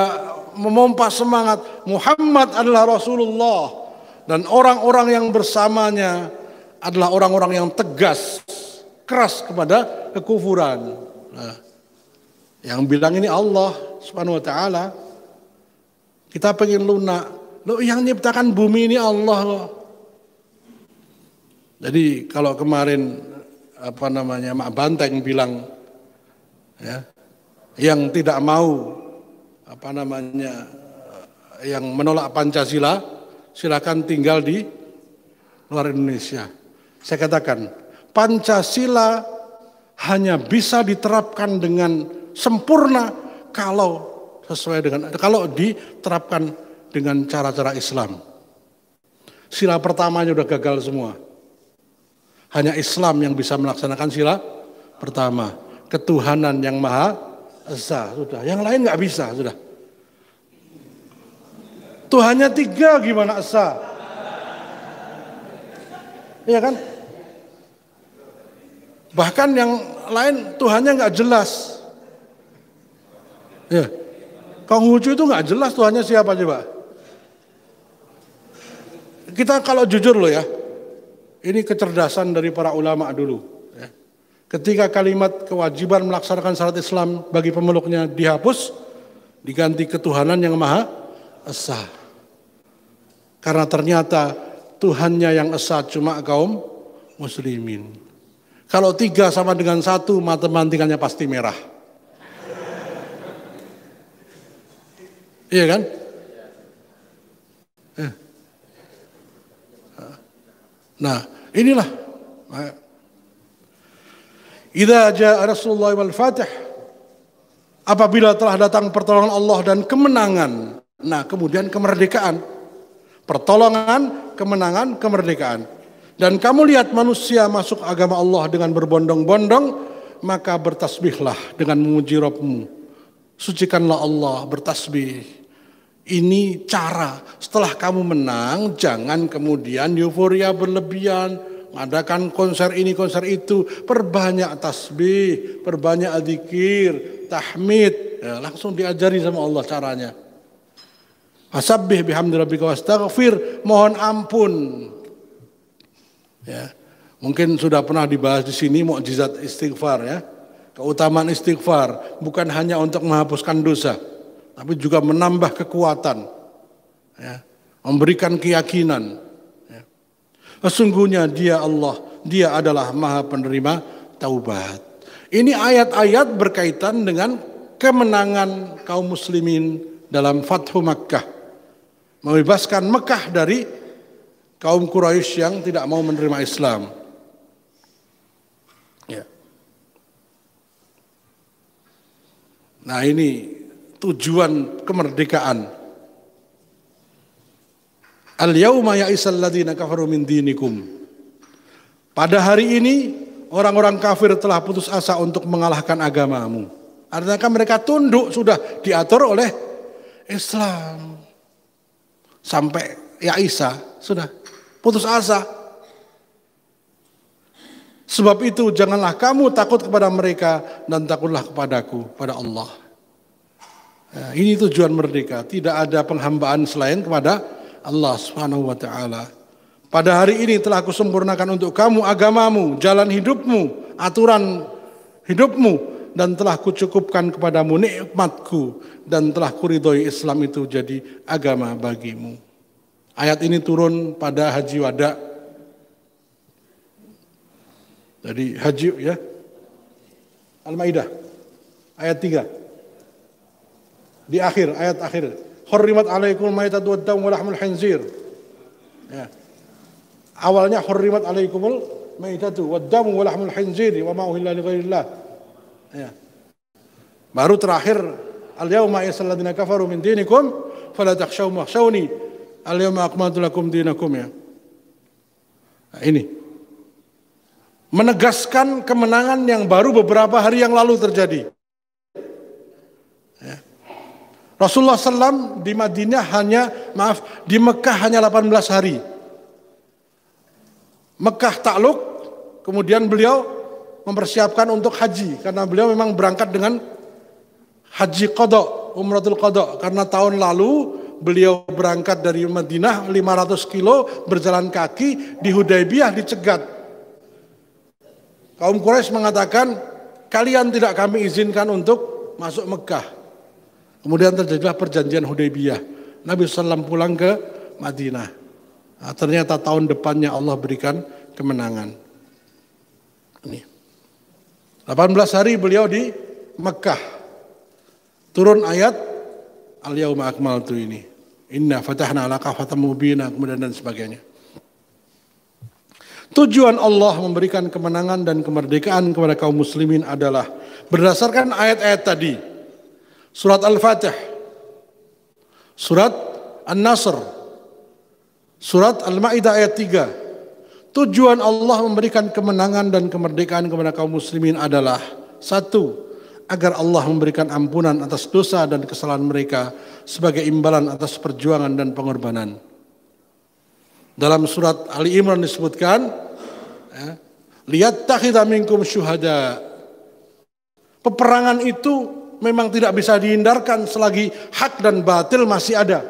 Speaker 1: memompa semangat Muhammad adalah Rasulullah dan orang-orang yang bersamanya adalah orang-orang yang tegas, keras kepada kekufuran. Nah, yang bilang ini Allah Subhanahu wa taala. Kita pengen lunak. Loh, yang nyiptakan bumi ini Allah. Jadi kalau kemarin Mak Banteng bilang ya, yang tidak mau yang menolak Pancasila silakan tinggal di luar Indonesia. Saya katakan Pancasila hanya bisa diterapkan dengan sempurna kalau diterapkan dengan cara-cara Islam. Sila pertamanya udah gagal semua. Hanya Islam yang bisa melaksanakan sila pertama, ketuhanan yang Maha Esa, sudah. Yang lain nggak bisa, sudah. Tuhannya 3 gimana Esa? Iya kan? Bahkan yang lain Tuhannya nggak jelas. Ya. Konghucu itu nggak jelas Tuhannya siapa coba? Kita kalau jujur loh ya, ini kecerdasan dari para ulama dulu. Ketika kalimat kewajiban melaksanakan syariat Islam bagi pemeluknya dihapus, diganti ketuhanan yang Maha Esa. Karena ternyata Tuhannya yang Esa cuma kaum muslimin. Kalau 3 sama dengan 1, matematikanya pasti merah. Iya kan? Nah, inilah. Idza jaa Rasulullah wal Fatih, apabila telah datang pertolongan Allah dan kemenangan. Nah, kemudian kemerdekaan. Pertolongan, kemenangan, kemerdekaan. Dan kamu lihat manusia masuk agama Allah dengan berbondong-bondong, maka bertasbihlah dengan memuji Rabbmu. Sucikanlah Allah, bertasbih. Ini cara, setelah kamu menang, jangan kemudian euforia berlebihan, mengadakan konser ini, konser itu, perbanyak tasbih, perbanyak dzikir, tahmid, ya, langsung diajari sama Allah caranya. Fasabbih bihamdi rabbika wastaghfir, mohon ampun. Ya. Mungkin sudah pernah dibahas di sini mukjizat istighfar ya. Keutamaan istighfar bukan hanya untuk menghapuskan dosa, tapi juga menambah kekuatan. Ya. Memberikan keyakinan. Ya. Sesungguhnya Dia Allah, Dia adalah Maha Penerima taubat. Ini ayat-ayat berkaitan dengan kemenangan kaum muslimin dalam Fathu Makkah. Membebaskan Mekah dari kaum Quraisy yang tidak mau menerima Islam. Ya. Nah ini tujuan kemerdekaan. Al-yawma ya'isal ladzina kafaru min dinikum. Pada hari ini orang-orang kafir telah putus asa untuk mengalahkan agamamu. Artinya mereka tunduk, sudah diatur oleh Islam. Sampai ya Isa sudah putus asa. Sebab itu janganlah kamu takut kepada mereka dan takutlah kepadaku, pada Allah. Nah, ini tujuan merdeka. Tidak ada penghambaan selain kepada Allah Subhanahu wa taala. Pada hari ini telah kusempurnakan untuk kamu agamamu, jalan hidupmu, aturan hidupmu, dan telah kucukupkan kepadamu nikmatku, dan telah kuridhoi Islam itu jadi agama bagimu. Ayat ini turun pada Haji Wada. Jadi haji ya. Al-Maidah ayat 3. Di akhir, ayat akhir. Hurrimat alaikumul maitatu wad-damu wa lahmul khinzir. Ya. Awalnya hurrimat alaikumul maitatu wad-damu wa lahmul khinzir wa ma uhilla li ghairillah. Ya. Baru terakhir al-yauma yasal ladzina kafaru min dinikum fala takhshawhum wakhshawni al-yauma akmaltu lakum dinakum ya. Nah, ini menegaskan kemenangan yang baru beberapa hari yang lalu terjadi. Ya. Rasulullah SAW di Madinah di Mekah hanya 18 hari. Mekah takluk, kemudian beliau mempersiapkan untuk haji karena beliau memang berangkat dengan haji qada, umratul qada, karena tahun lalu beliau berangkat dari Madinah 500 kilo berjalan kaki, di Hudaybiyah dicegat. Kaum Quraisy mengatakan, kalian tidak kami izinkan untuk masuk Mekah. Kemudian terjadilah perjanjian Hudaybiyah. Nabi SAW pulang ke Madinah. Nah, ternyata tahun depannya Allah berikan kemenangan. Ini 18 hari beliau di Mekah. Turun ayat Al-Yawma Akmaltu ini. Inna fatahna laka fatam mubina, kemudian dan sebagainya. Tujuan Allah memberikan kemenangan dan kemerdekaan kepada kaum muslimin adalah berdasarkan ayat-ayat tadi. Surat Al-Fatih, Surat An-Nasr, Surat Al-Ma'idah ayat 3. Tujuan Allah memberikan kemenangan dan kemerdekaan kepada kaum muslimin adalah satu, agar Allah memberikan ampunan atas dosa dan kesalahan mereka sebagai imbalan atas perjuangan dan pengorbanan. Dalam surat Ali Imran disebutkan, liyattakhidha minkum syuhada. Peperangan itu memang tidak bisa dihindarkan selagi hak dan batil masih ada.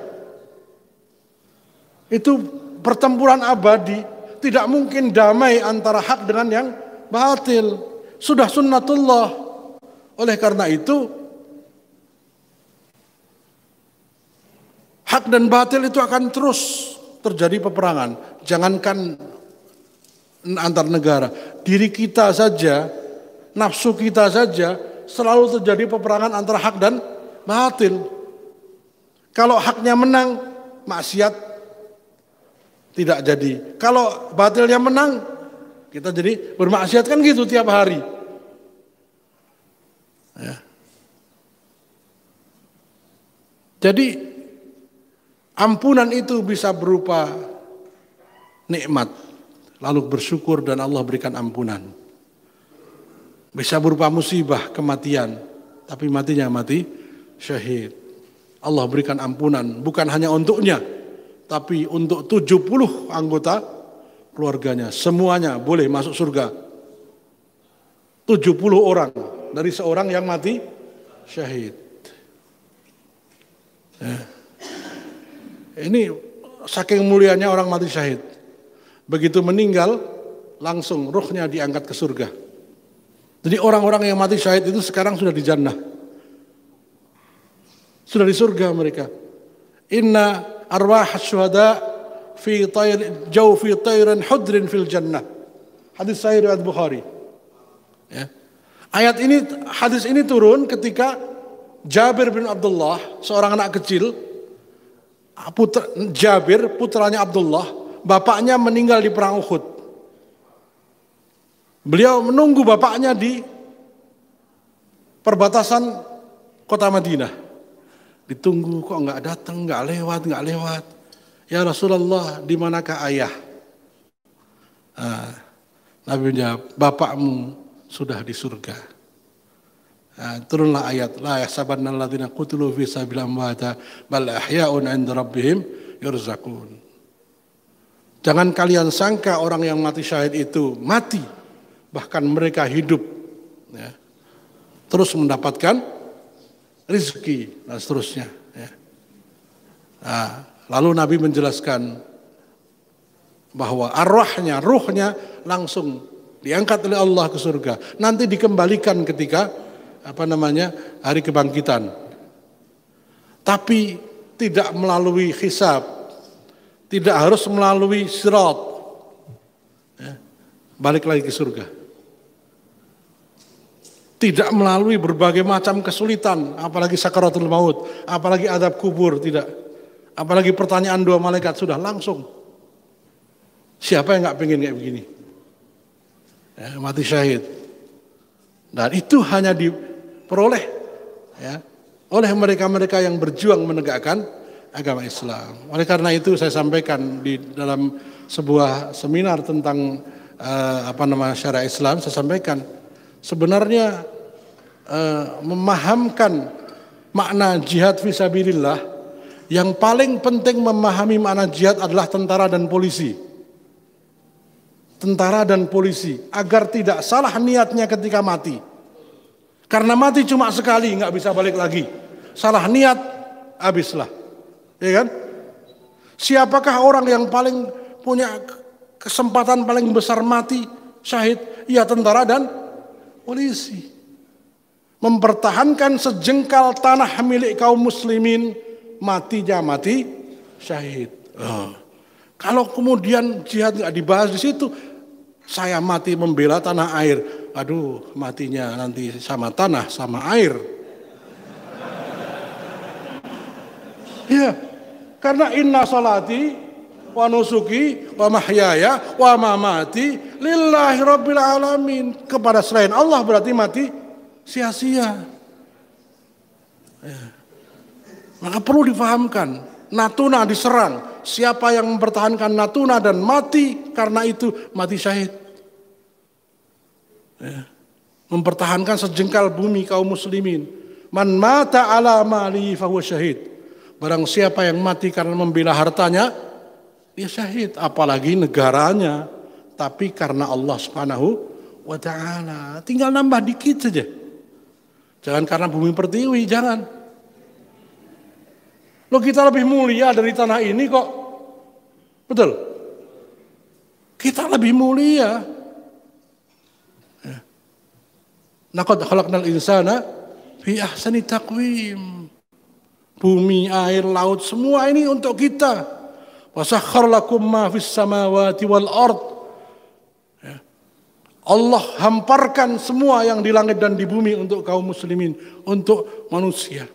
Speaker 1: Itu pertempuran abadi, tidak mungkin damai antara hak dengan yang batil. Sudah sunnatullah. Oleh karena itu, hak dan batil itu akan terus terjadi peperangan. Jangankan antar negara, diri kita saja, nafsu kita saja selalu terjadi peperangan antara hak dan batil. Kalau haknya menang, maksiat tidak jadi. Kalau batilnya menang, kita jadi bermaksiat, kan gitu tiap hari. Ya. Jadi ampunan itu bisa berupa nikmat, lalu bersyukur dan Allah berikan ampunan. Bisa berupa musibah, kematian, tapi matinya mati syahid. Allah berikan ampunan bukan hanya untuknya, tapi untuk 70 anggota keluarganya. Semuanya boleh masuk surga. 70 orang dari seorang yang mati syahid. Ya. Ini saking mulianya orang mati syahid. Begitu meninggal, langsung ruhnya diangkat ke surga. Jadi orang-orang yang mati syahid itu sekarang sudah di jannah. Sudah di surga mereka. Inna arwah syuhada fi jawfi tayran hudrin fil jannah. Hadis sahih riwayat Bukhari. Ya. Hadis ini turun ketika Jabir bin Abdullah, seorang anak kecil, Jabir, putranya Abdullah, bapaknya meninggal di perang Uhud. Beliau menunggu bapaknya di perbatasan kota Madinah. Ditunggu kok nggak datang, nggak lewat. Ya Rasulullah, di manakah ayah? Nabi menjawab, bapakmu sudah di surga. Turunlah ayat, la yahsabanna alladziina qutilu fi sabilillahi amwata bal ahya'un 'inda rabbihim yurzaqun. Jangan kalian sangka orang yang mati syahid itu mati, bahkan mereka hidup, ya, terus mendapatkan rezeki dan seterusnya. Ya. Lalu Nabi menjelaskan bahwa ruhnya langsung diangkat oleh Allah ke surga. Nanti dikembalikan ketika hari kebangkitan. Tapi tidak melalui hisab, tidak harus melalui sirat. Ya. Balik lagi ke surga. Tidak melalui berbagai macam kesulitan, apalagi sakaratul maut, apalagi adab kubur, tidak. Apalagi pertanyaan dua malaikat, sudah langsung. Siapa yang nggak pengen kayak begini? Ya, mati syahid. Dan itu hanya diperoleh, ya, oleh mereka-mereka yang berjuang menegakkan agama Islam. Oleh karena itu saya sampaikan di dalam sebuah seminar tentang syariat Islam, saya sampaikan sebenarnya memahamkan makna jihad fisabilillah, yang paling penting memahami makna jihad adalah tentara dan polisi. Tentara dan polisi, agar tidak salah niatnya ketika mati. Karena mati cuma sekali, nggak bisa balik lagi. Salah niat, habislah. Ya kan? Siapakah orang yang paling punya kesempatan paling besar mati syahid? Ya tentara dan polisi. Mempertahankan sejengkal tanah milik kaum muslimin, matinya mati syahid. Kalau kemudian jihad nggak dibahas di situ, saya mati membela tanah air. Aduh, matinya nanti sama tanah, sama air. Ya, karena inna salati wa nusuki wa mahyaya wa mamati lillahi rabbil alamin. Kepada selain Allah berarti mati sia-sia. Ya. Maka perlu difahamkan, Natuna diserang. Siapa yang mempertahankan Natuna dan mati karena itu mati syahid. Ya. Mempertahankan sejengkal bumi kaum muslimin. Man mata ala mali fahuwa syahid. Barang siapa yang mati karena membela hartanya, dia syahid. Apalagi negaranya. Tapi karena Allah Subhanahu wa ta'ala. Tinggal nambah dikit saja. Jangan karena bumi pertiwi, jangan. Loh, kita lebih mulia dari tanah ini kok. Betul? Kita lebih mulia. Laqad khalaqnal insana fi ahsani taqwim. Bumi, air, laut, semua ini untuk kita. Wa sakhkhara lakum ma fis samawati wal ard. Allah hamparkan semua yang di langit dan di bumi untuk kaum muslimin, untuk manusia.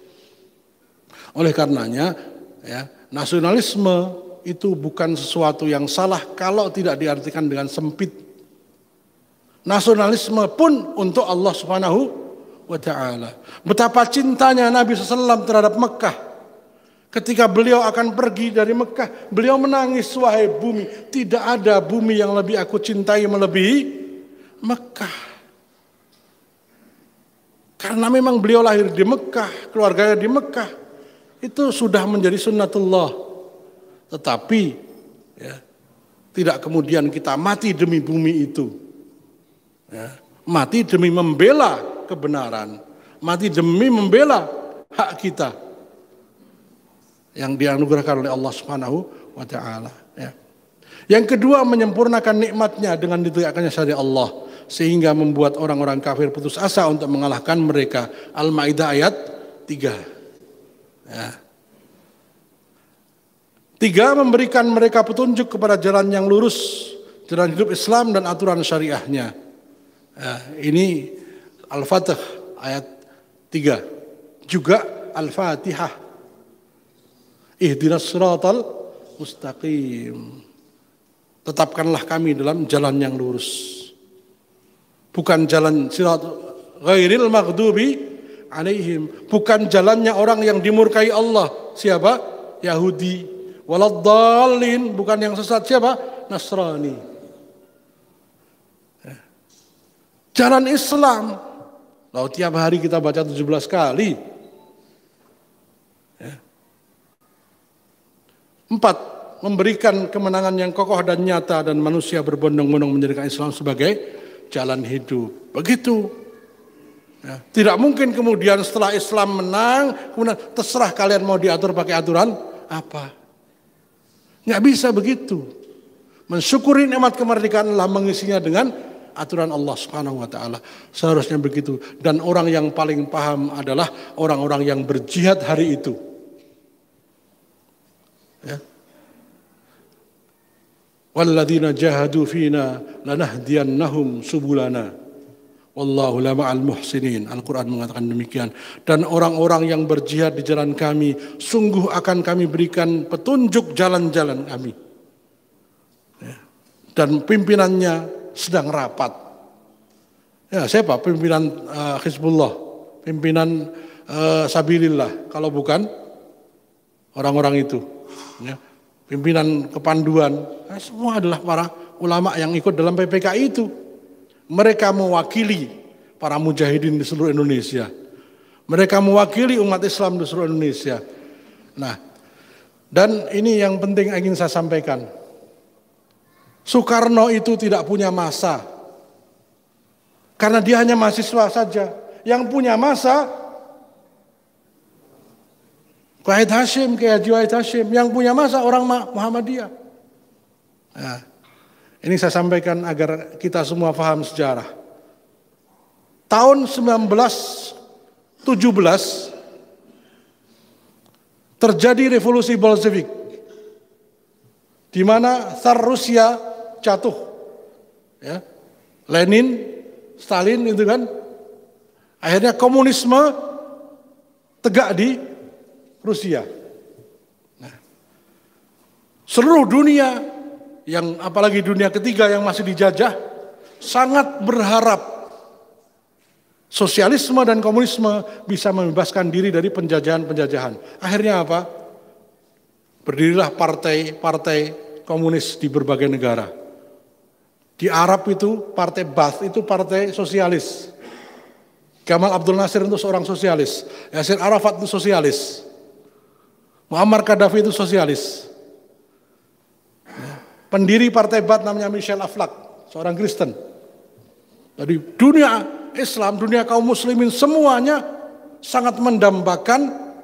Speaker 1: Oleh karenanya, ya, nasionalisme itu bukan sesuatu yang salah kalau tidak diartikan dengan sempit. Nasionalisme pun untuk Allah Subhanahu wa ta'ala. Betapa cintanya Nabi SAW terhadap Mekah. Ketika beliau akan pergi dari Mekah, beliau menangis, wahai bumi, tidak ada bumi yang lebih aku cintai melebihi Mekah. Karena memang beliau lahir di Mekah, keluarganya di Mekah. Itu sudah menjadi sunnatullah. Tetapi ya, tidak kemudian kita mati demi bumi itu. Ya, mati demi membela kebenaran, mati demi membela hak kita. yang dianugerahkan oleh Allah Subhanahu wa taala, ya. Yang kedua, menyempurnakan nikmatnya dengan ditegakkannya syariat Allah sehingga membuat orang-orang kafir putus asa untuk mengalahkan mereka. Al-Maidah ayat 3. Ya. 3, memberikan mereka petunjuk kepada jalan yang lurus, jalan hidup Islam dan aturan syariahnya. Ya, ini Al-Fatih ayat 3. Juga Al-Fatihah. Ihdinas siratal mustaqim. Tetapkanlah kami dalam jalan yang lurus. Bukan jalan sirat ghairil maghdubi alaihim. Bukan jalannya orang yang dimurkai Allah. Siapa? Yahudi. Waladdallin. Bukan yang sesat. Siapa? Nasrani. Jalan Islam. Lalu tiap hari kita baca 17 kali. 4. Memberikan kemenangan yang kokoh dan nyata dan manusia berbondong-bondong menjadikan Islam sebagai jalan hidup. Begitu. Ya. Tidak mungkin kemudian setelah Islam menang, kemudian terserah kalian mau diatur pakai aturan apa. Nggak bisa begitu. Mensyukuri nikmat kemerdekaan adalah mengisinya dengan aturan Allah Subhanahu wa taala. Seharusnya begitu. Dan orang yang paling paham adalah orang-orang yang berjihad hari itu. Ya. Walladzina jahadu fina lanahdiyannahum subulana wallahu la ma'al muhsinin. Al-Quran mengatakan demikian. Dan orang-orang yang berjihad di jalan kami, sungguh akan kami berikan petunjuk jalan-jalan kami. Dan pimpinannya sedang rapat. Ya, siapa pimpinan Hizbullah? Pimpinan Sabilillah. Kalau bukan orang-orang itu. Ya. Pimpinan kepanduan, semua adalah para ulama yang ikut dalam PPKI itu. Mereka mewakili para mujahidin di seluruh Indonesia. Mereka mewakili umat Islam di seluruh Indonesia. Nah, dan ini yang penting ingin saya sampaikan. Soekarno itu tidak punya masa. Karena dia hanya mahasiswa saja. Yang punya masa Wahid Hashim, Kiai Haji Wahid Hashim, yang punya masa orang Muhammadiyah. Nah, ini saya sampaikan agar kita semua paham sejarah. Tahun 1917 terjadi revolusi Bolshevik, di mana Tsar Rusia jatuh. Ya. Lenin, Stalin itu kan. Akhirnya komunisme tegak di Rusia. Nah, seluruh dunia, yang apalagi dunia ketiga yang masih dijajah, sangat berharap sosialisme dan komunisme bisa membebaskan diri dari penjajahan-penjajahan. Akhirnya apa? Berdirilah partai-partai komunis di berbagai negara. Di Arab itu partai Ba'ath itu partai sosialis. Gamal Abdul Nasir itu seorang sosialis. Yasir Arafat itu sosialis. Muammar Gaddafi itu sosialis. Pendiri partai Ba'ath namanya Michel Aflaq, seorang Kristen. Jadi dunia Islam, dunia kaum muslimin semuanya sangat mendambakan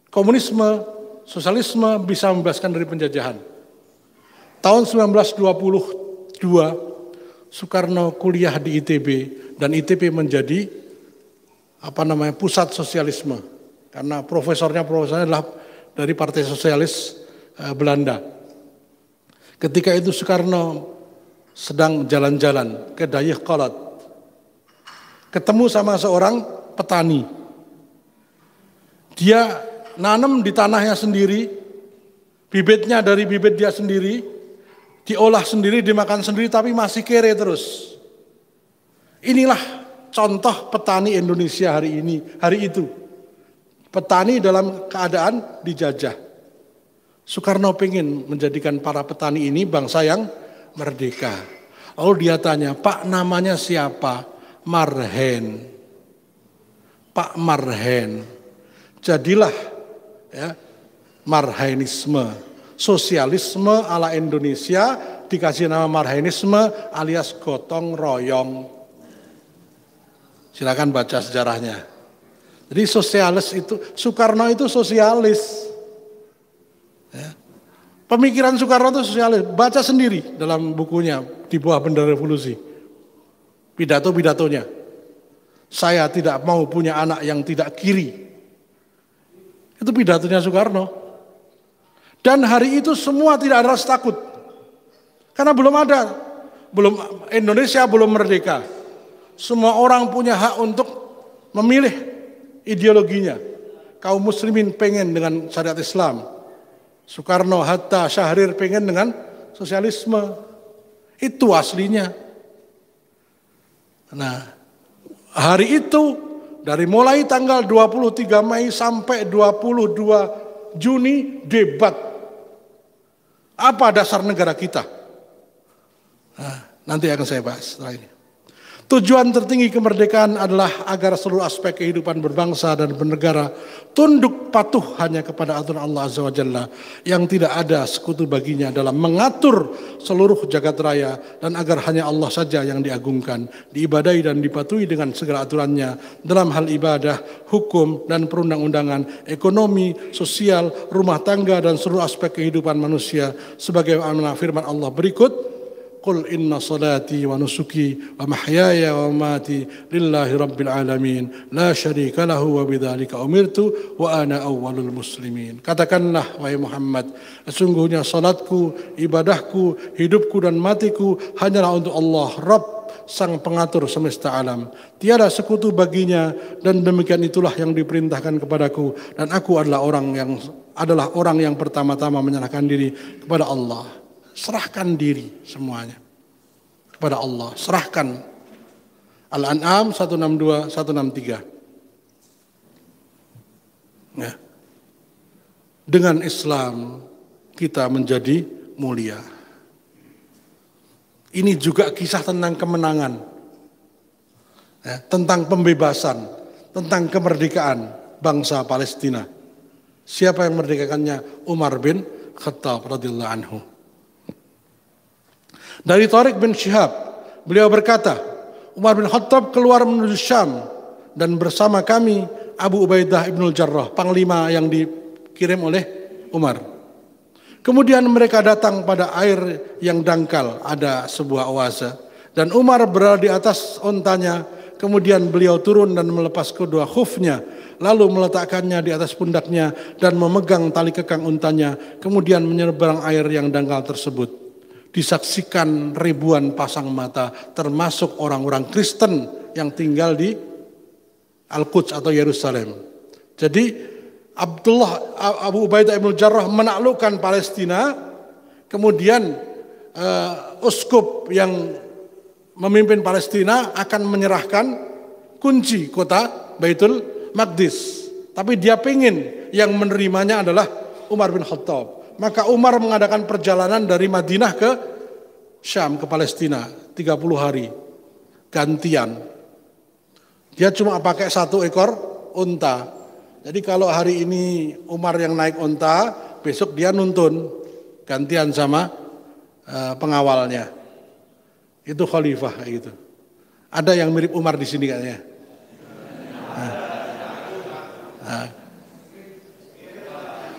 Speaker 1: komunisme, sosialisme bisa membebaskan dari penjajahan. Tahun 1922 Soekarno kuliah di ITB dan ITB menjadi pusat sosialisme. Karena profesornya adalah dari Partai Sosialis Belanda. Ketika itu Soekarno sedang jalan-jalan ke Dayakolot. Ketemu sama seorang petani. Dia nanam di tanahnya sendiri, bibitnya dari bibit dia sendiri, diolah sendiri, dimakan sendiri, tapi masih kere terus. Inilah contoh petani Indonesia hari itu. Petani dalam keadaan dijajah. Soekarno pengen menjadikan para petani ini bangsa yang merdeka. Lalu dia tanya, Pak namanya siapa? Marhen. Pak Marhen. Jadilah ya, Marhenisme. Sosialisme ala Indonesia dikasih nama Marhenisme alias gotong royong. Silakan baca sejarahnya. Jadi sosialis itu, Soekarno itu sosialis. Pemikiran Soekarno itu sosialis. Baca sendiri dalam bukunya Di Bawah Bendera Revolusi. Pidato-pidatonya. Saya tidak mau punya anak yang tidak kiri. Itu pidatonya Soekarno. Dan hari itu semua tidak ada rasa takut. Karena Indonesia belum merdeka. Semua orang punya hak untuk memilih ideologinya. Kaum muslimin pengen dengan syariat Islam. Soekarno, Hatta, Syahrir pengen dengan sosialisme. Itu aslinya. Nah, hari itu dari mulai tanggal 23 Mei sampai 22 Juni debat. Apa dasar negara kita? Nah, nanti akan saya bahas setelah ini. Tujuan tertinggi kemerdekaan adalah agar seluruh aspek kehidupan berbangsa dan bernegara tunduk patuh hanya kepada aturan Allah Azza wa Jalla yang tidak ada sekutu baginya dalam mengatur seluruh jagat raya dan agar hanya Allah saja yang diagungkan, diibadahi dan dipatuhi dengan segala aturannya dalam hal ibadah, hukum dan perundang-undangan, ekonomi, sosial, rumah tangga dan seluruh aspek kehidupan manusia sebagaimana firman Allah berikut. Qul inna salati wa nusuki wa mahyaya wa mamati lillahi rabbil alamin la syarika lahu wa bidzalika umirtu wa ana awwalul muslimin. Katakanlah wahai Muhammad, sesungguhnya salatku, ibadahku, hidupku dan matiku hanyalah untuk Allah Rabb sang pengatur semesta alam. Tiada sekutu baginya dan demikian itulah yang diperintahkan kepadaku dan aku adalah orang yang pertama-tama menyerahkan diri kepada Allah. Serahkan diri semuanya kepada Allah. Serahkan. Al-An'am 162, 163. Ya. Dengan Islam kita menjadi mulia. Ini juga kisah tentang kemenangan. Ya, tentang pembebasan, tentang kemerdekaan bangsa Palestina. Siapa yang merdekakannya? Umar bin Khattab radhiyallahu anhu. Dari Tariq bin Syihab, beliau berkata, Umar bin Khattab keluar menuju Syam dan bersama kami Abu Ubaidah ibnul Jarrah, panglima yang dikirim oleh Umar. Kemudian mereka datang pada air yang dangkal, ada sebuah oase. Dan Umar berada di atas ontanya, kemudian beliau turun dan melepas kedua khufnya, lalu meletakkannya di atas pundaknya dan memegang tali kekang untanya, kemudian menyeberang air yang dangkal tersebut. Disaksikan ribuan pasang mata, termasuk orang-orang Kristen yang tinggal di Al-Quds atau Yerusalem. Jadi Abu Ubaidah ibn Jarrah menaklukkan Palestina, kemudian uskup yang memimpin Palestina akan menyerahkan kunci kota Baitul Maqdis. Tapi dia pengen yang menerimanya adalah Umar bin Khattab. Maka Umar mengadakan perjalanan dari Madinah ke Syam, ke Palestina, 30 hari, gantian. Dia cuma pakai 1 ekor unta. Jadi kalau hari ini Umar yang naik unta, besok dia nuntun, gantian sama pengawalnya. Itu khalifah kayak gitu. Ada yang mirip Umar di sini kayaknya.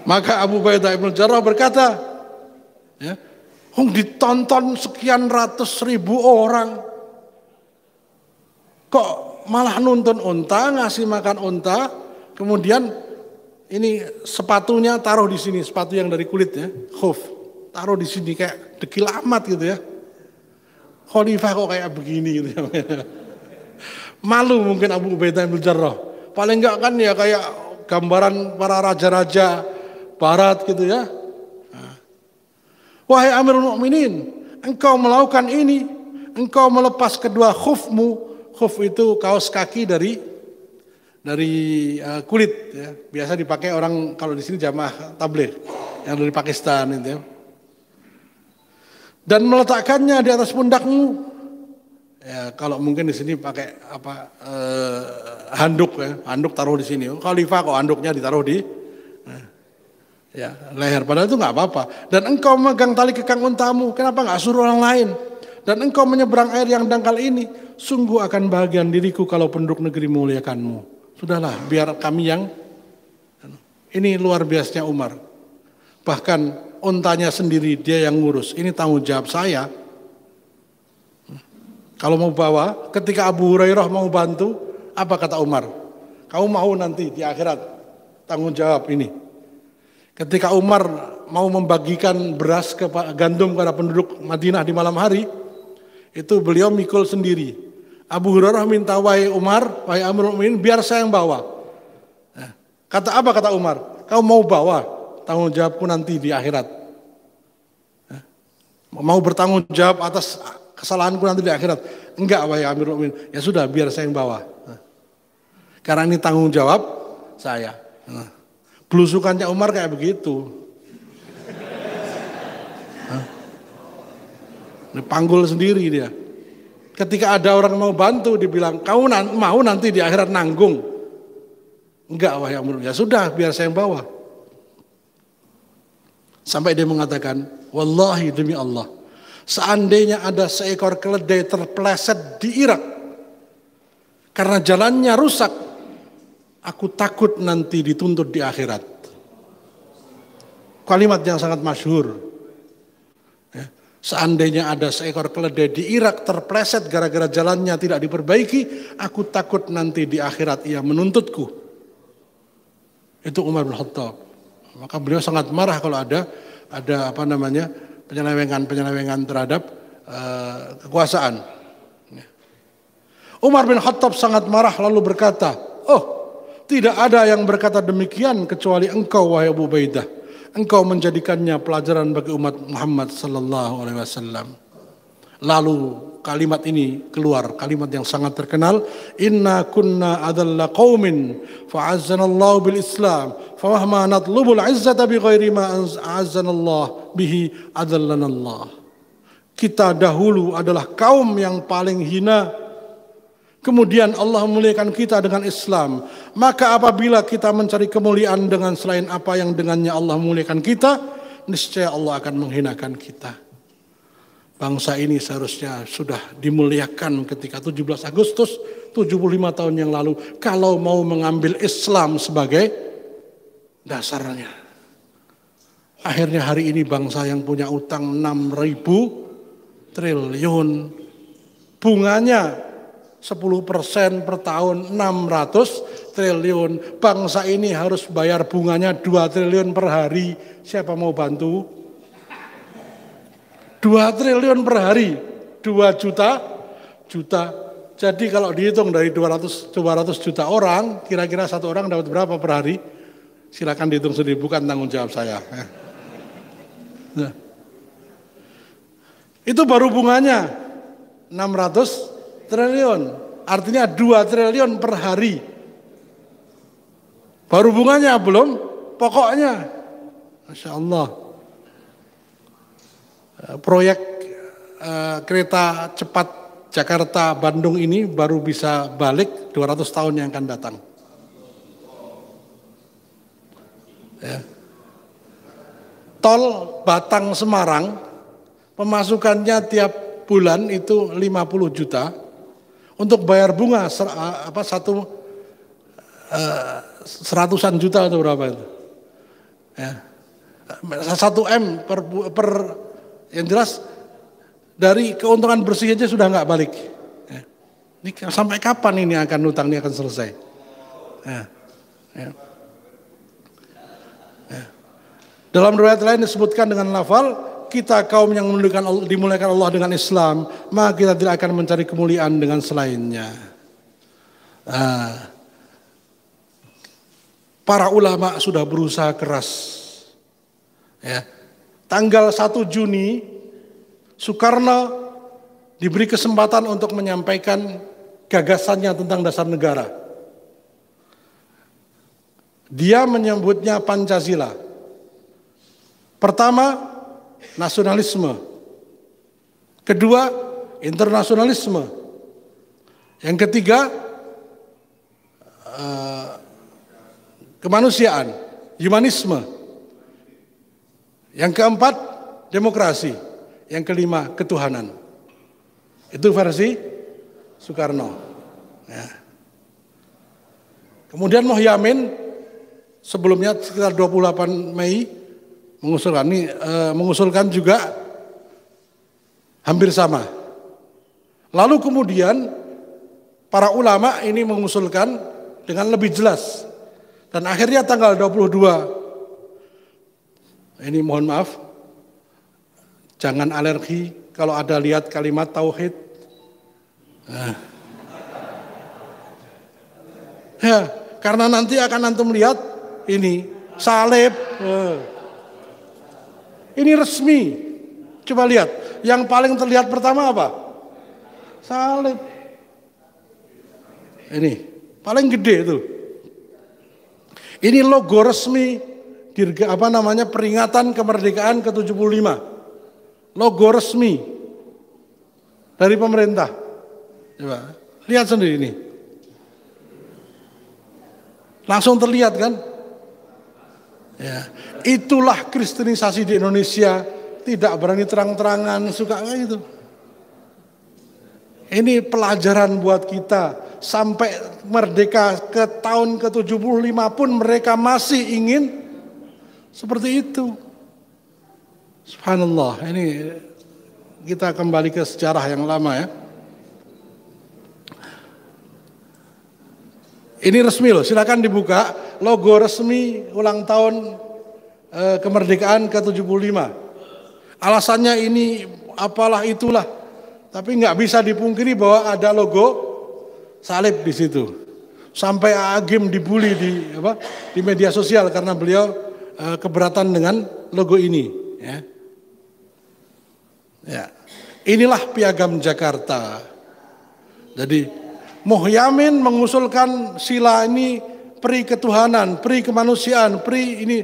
Speaker 1: Maka Abu Ubaidah ibn Jarrah berkata, ya, ditonton sekian ratus ribu orang, kok malah nuntun unta, ngasih makan unta, kemudian ini sepatunya taruh di sini, sepatu yang dari kulit ya, khuf, taruh di sini kayak dekil amat gitu ya. Khalifah kok kayak begini gitu ya. Malu mungkin Abu Ubaidah ibn Jarrah. Paling enggak kan ya kayak gambaran para raja-raja Barat gitu ya. Wahai Amirul Mukminin, engkau melakukan ini, engkau melepas kedua khufmu. Khuf itu kaos kaki dari kulit ya. Biasa dipakai orang kalau di sini jamaah tabligh yang dari Pakistan itu ya. Dan meletakkannya di atas pundakmu. Ya, kalau mungkin di sini pakai handuk ya, handuk taruh di sini. Khalifah kok handuknya ditaruh di ya, leher, padahal itu nggak apa-apa. Dan engkau memegang tali kekang untamu, kenapa nggak suruh orang lain? Dan engkau menyeberang air yang dangkal ini, sungguh akan bahagian diriku kalau penduduk negeri memuliakanmu. Sudahlah, biar kami yang ini luar biasanya Umar. Bahkan untanya sendiri, dia yang ngurus. Ini tanggung jawab saya. Kalau mau bawa, ketika Abu Hurairah mau bantu, apa kata Umar? Kamu mau nanti di akhirat tanggung jawab ini. Ketika Umar mau membagikan beras gandum kepada penduduk Madinah di malam hari, itu beliau mikul sendiri. Abu Hurairah minta, wahai Umar, wahai Amirul Mukminin, biar saya yang bawa. Kata Umar? Kau mau bawa, tanggung jawabku nanti di akhirat. Mau bertanggung jawab atas kesalahanku nanti di akhirat. Enggak, wahai Amirul Mukminin. Ya sudah, biar saya yang bawa. Karena ini tanggung jawab saya. Belusukannya Umar kayak begitu. Panggul sendiri dia. Ketika ada orang mau bantu, dibilang, kau mau nanti di akhirat nanggung. Enggak, wahai Amirul. Ya sudah, biar saya yang bawa. Sampai dia mengatakan, wallahi demi Allah, seandainya ada seekor keledai terpeleset di Irak, karena jalannya rusak, aku takut nanti dituntut di akhirat. Kalimat yang sangat masyhur. Seandainya ada seekor keledai di Irak terpeleset gara-gara jalannya tidak diperbaiki, aku takut nanti di akhirat ia menuntutku. Itu Umar bin Khattab. Maka beliau sangat marah kalau ada penyelewengan terhadap kekuasaan. Umar bin Khattab sangat marah lalu berkata, oh, tidak ada yang berkata demikian kecuali engkau, wahai Abu Ubaidah. Engkau menjadikannya pelajaran bagi umat Muhammad sallallahu alaihi wasallam. Lalu kalimat ini keluar, kalimat yang sangat terkenal, inna kunna adalla qaumin fa'azzanallahu bil Islam fa mahma natlubul izzata bi ghairi ma azzanallahu bihi adallanallah. Kita dahulu adalah kaum yang paling hina, kemudian Allah memuliakan kita dengan Islam. Maka apabila kita mencari kemuliaan dengan selain apa yang dengannya Allah memuliakan kita, niscaya Allah akan menghinakan kita. Bangsa ini seharusnya sudah dimuliakan ketika 17 Agustus 75 tahun yang lalu, kalau mau mengambil Islam sebagai dasarnya. Akhirnya hari ini bangsa yang punya utang 6.000 triliun, bunganya 10% per tahun 600 triliun. Bangsa ini harus bayar bunganya 2 triliun per hari. Siapa mau bantu? 2 triliun per hari, 2 juta. Jadi kalau dihitung dari 200 juta orang, kira-kira satu orang dapat berapa per hari? Silakan dihitung sendiri, bukan tanggung jawab saya. Nah. Itu baru bunganya 600 triliun, artinya 2 triliun per hari. Baru bunganya, belum pokoknya. Masya Allah. Proyek kereta cepat Jakarta-Bandung ini baru bisa balik 200 tahun yang akan datang. Ya. Tol Batang-Semarang, pemasukannya tiap bulan itu 50 juta. Untuk bayar bunga seratusan juta atau berapa itu, ya. 1 M per yang jelas dari keuntungan bersih aja sudah nggak balik. Ya. Ini sampai kapan ini utang ini akan selesai? Ya. Ya. Ya. Dalam riwayat lain disebutkan dengan lafal, kita kaum yang dimuliakan Allah dengan Islam, maka kita tidak akan mencari kemuliaan dengan selainnya. Para ulama sudah berusaha keras. Ya. Tanggal 1 Juni, Soekarno diberi kesempatan untuk menyampaikan gagasannya tentang dasar negara. Dia menyebutnya Pancasila. Pertama, nasionalisme. Kedua, internasionalisme. Yang ketiga, kemanusiaan, humanisme. Yang keempat, demokrasi. Yang kelima, ketuhanan. Itu versi Soekarno. Ya. Kemudian Muhyamin, sebelumnya sekitar 28 Mei mengusulkan ini mengusulkan juga hampir sama. Lalu kemudian para ulama ini mengusulkan dengan lebih jelas. Dan akhirnya tanggal 22, ini mohon maaf, jangan alergi kalau ada lihat kalimat tauhid. Ya, karena nanti akan antum lihat ini salib. Ini resmi. Coba lihat, yang paling terlihat pertama apa? Salib. Ini paling gede itu. Ini logo resmi peringatan kemerdekaan ke-75. Logo resmi dari pemerintah. Coba lihat sendiri ini. Langsung terlihat kan? Ya, itulah kristenisasi di Indonesia, tidak berani terang-terangan, suka kayak gitu. Ini pelajaran buat kita, sampai merdeka ke tahun ke-75 pun mereka masih ingin seperti itu. Subhanallah, ini kita kembali ke sejarah yang lama ya. Ini resmi loh, silakan dibuka logo resmi ulang tahun kemerdekaan ke-75. Alasannya ini apalah itulah, tapi nggak bisa dipungkiri bahwa ada logo salib di situ. Sampai Agim dibully di media sosial karena beliau keberatan dengan logo ini. Ya. Ya. Inilah Piagam Jakarta. Jadi Muhyamin mengusulkan sila ini pri ketuhanan, pri kemanusiaan, pri ini.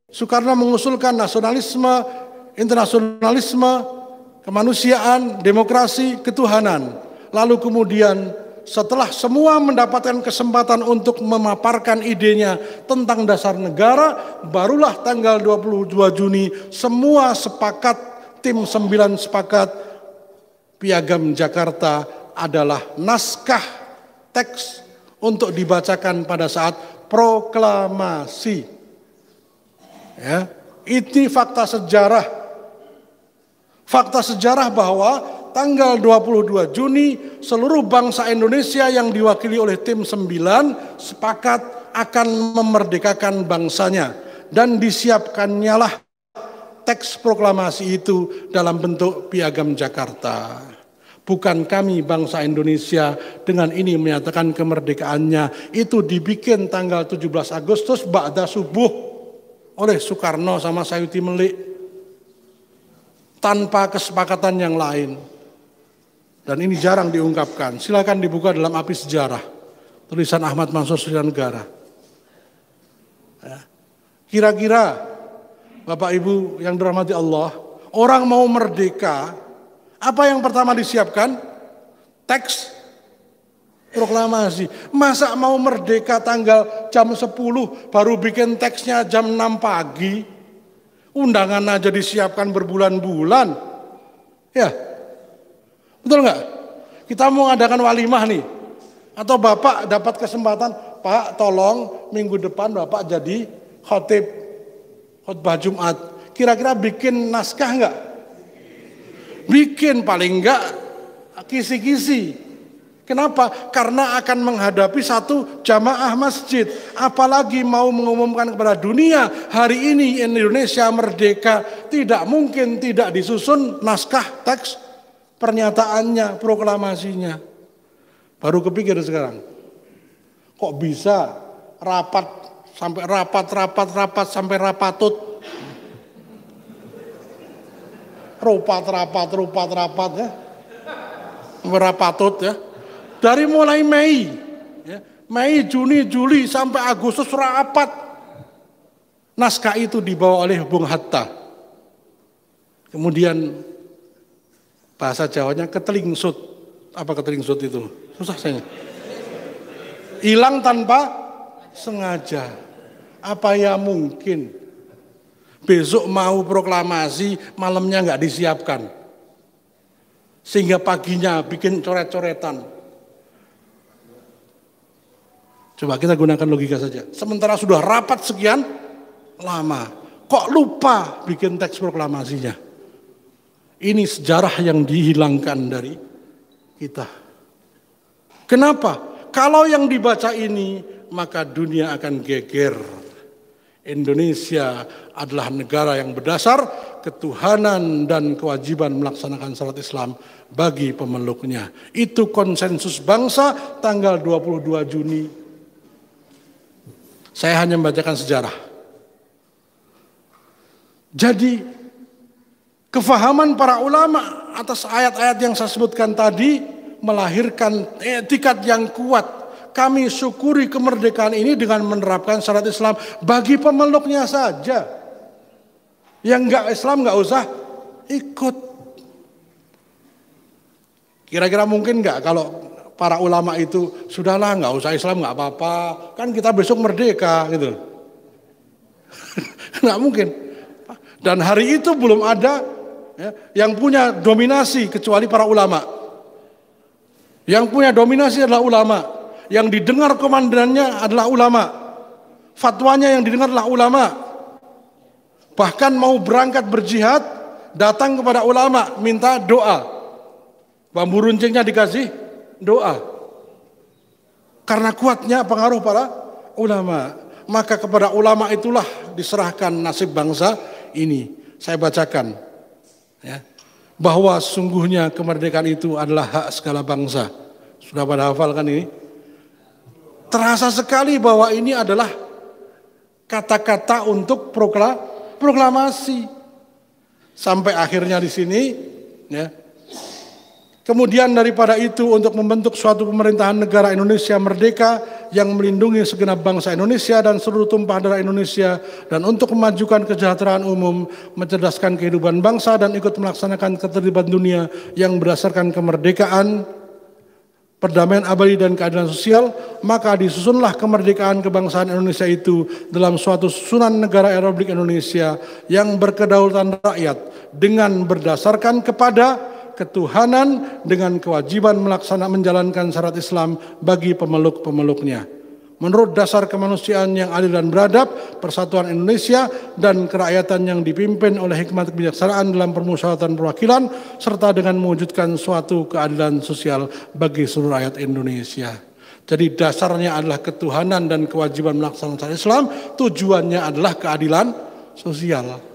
Speaker 1: Soekarno mengusulkan nasionalisme, internasionalisme, kemanusiaan, demokrasi, ketuhanan. Lalu kemudian setelah semua mendapatkan kesempatan untuk memaparkan idenya tentang dasar negara, barulah tanggal 22 Juni semua sepakat, tim 9 sepakat, Piagam Jakarta adalah naskah teks untuk dibacakan pada saat proklamasi. Ya, ini fakta sejarah. Fakta sejarah bahwa tanggal 22 Juni seluruh bangsa Indonesia yang diwakili oleh tim 9 sepakat akan memerdekakan bangsanya, dan disiapkannya lah teks proklamasi itu dalam bentuk Piagam Jakarta. Bukan kami bangsa Indonesia dengan ini menyatakan kemerdekaannya. Itu dibikin tanggal 17 Agustus ba'da subuh oleh Soekarno sama Sayuti Melik, tanpa kesepakatan yang lain. Dan ini jarang diungkapkan. Silakan dibuka dalam Api Sejarah, tulisan Ahmad Mansur Suryanegara. Kira-kira Bapak Ibu yang dirahmati Allah, orang mau merdeka, apa yang pertama disiapkan? Teks proklamasi. Masa mau merdeka tanggal jam 10 baru bikin teksnya jam 6 pagi? Undangan aja disiapkan berbulan-bulan. Ya, betul nggak? Kita mau ngadakan walimah nih. Atau Bapak dapat kesempatan, Pak tolong minggu depan Bapak jadi khotbah Jumat. Kira-kira bikin naskah nggak? Bikin, paling enggak kisi-kisi. Kenapa? Karena akan menghadapi satu jamaah masjid. Apalagi mau mengumumkan kepada dunia hari ini Indonesia merdeka, tidak mungkin tidak disusun naskah teks pernyataannya, proklamasinya. Baru kepikir sekarang. Kok bisa rapat sampai rapat sampai rapatut. Rapat ya, merapatut ya, dari mulai Mei, ya, Mei, Juni, Juli sampai Agustus rapat. Naskah itu dibawa oleh Bung Hatta. Kemudian bahasa Jawanya ketelingsut. Apa ketelingsut itu? Susah saya. Hilang tanpa sengaja. Apa ya mungkin? Besok mau proklamasi, malamnya nggak disiapkan. Sehingga paginya bikin coret-coretan. Coba kita gunakan logika saja. Sementara sudah rapat sekian lama, kok lupa bikin teks proklamasinya. Ini sejarah yang dihilangkan dari kita. Kenapa? Kalau yang dibaca ini, maka dunia akan geger. Indonesia adalah negara yang berdasar ketuhanan dan kewajiban melaksanakan syariat Islam bagi pemeluknya. Itu konsensus bangsa tanggal 22 Juni. Saya hanya membacakan sejarah. Jadi kefahaman para ulama atas ayat-ayat yang saya sebutkan tadi melahirkan etikat yang kuat. Kami syukuri kemerdekaan ini dengan menerapkan syariat Islam bagi pemeluknya saja. Yang enggak Islam enggak usah ikut. Kira-kira mungkin enggak kalau para ulama itu sudahlah enggak usah Islam enggak apa-apa, kan kita besok merdeka gitu. Enggak mungkin. Dan hari itu belum ada yang punya dominasi kecuali para ulama. Yang punya dominasi adalah ulama. Yang didengar komandannya adalah ulama. Fatwanya yang didengar adalah ulama. Bahkan mau berangkat berjihad, datang kepada ulama, minta doa. Bambu runcingnya dikasih doa. Karena kuatnya pengaruh para ulama. Maka kepada ulama itulah diserahkan nasib bangsa ini. Saya bacakan. Ya, bahwa sungguhnya kemerdekaan itu adalah hak segala bangsa. Sudah pada hafal kan ini? Terasa sekali bahwa ini adalah kata-kata untuk proklamasi. Sampai akhirnya di sini, ya. Kemudian daripada itu untuk membentuk suatu pemerintahan negara Indonesia merdeka yang melindungi segenap bangsa Indonesia dan seluruh tumpah darah Indonesia, dan untuk memajukan kesejahteraan umum, mencerdaskan kehidupan bangsa dan ikut melaksanakan ketertiban dunia yang berdasarkan kemerdekaan, perdamaian abadi dan keadilan sosial, maka disusunlah kemerdekaan kebangsaan Indonesia itu dalam suatu susunan negara Republik Indonesia yang berkedaulatan rakyat dengan berdasarkan kepada ketuhanan dengan kewajiban menjalankan syariat Islam bagi pemeluk-pemeluknya. Menurut dasar kemanusiaan yang adil dan beradab, persatuan Indonesia dan kerakyatan yang dipimpin oleh hikmat kebijaksanaan dalam permusyawaratan perwakilan, serta dengan mewujudkan suatu keadilan sosial bagi seluruh rakyat Indonesia. Jadi dasarnya adalah ketuhanan dan kewajiban melaksanakan syariat Islam, tujuannya adalah keadilan sosial.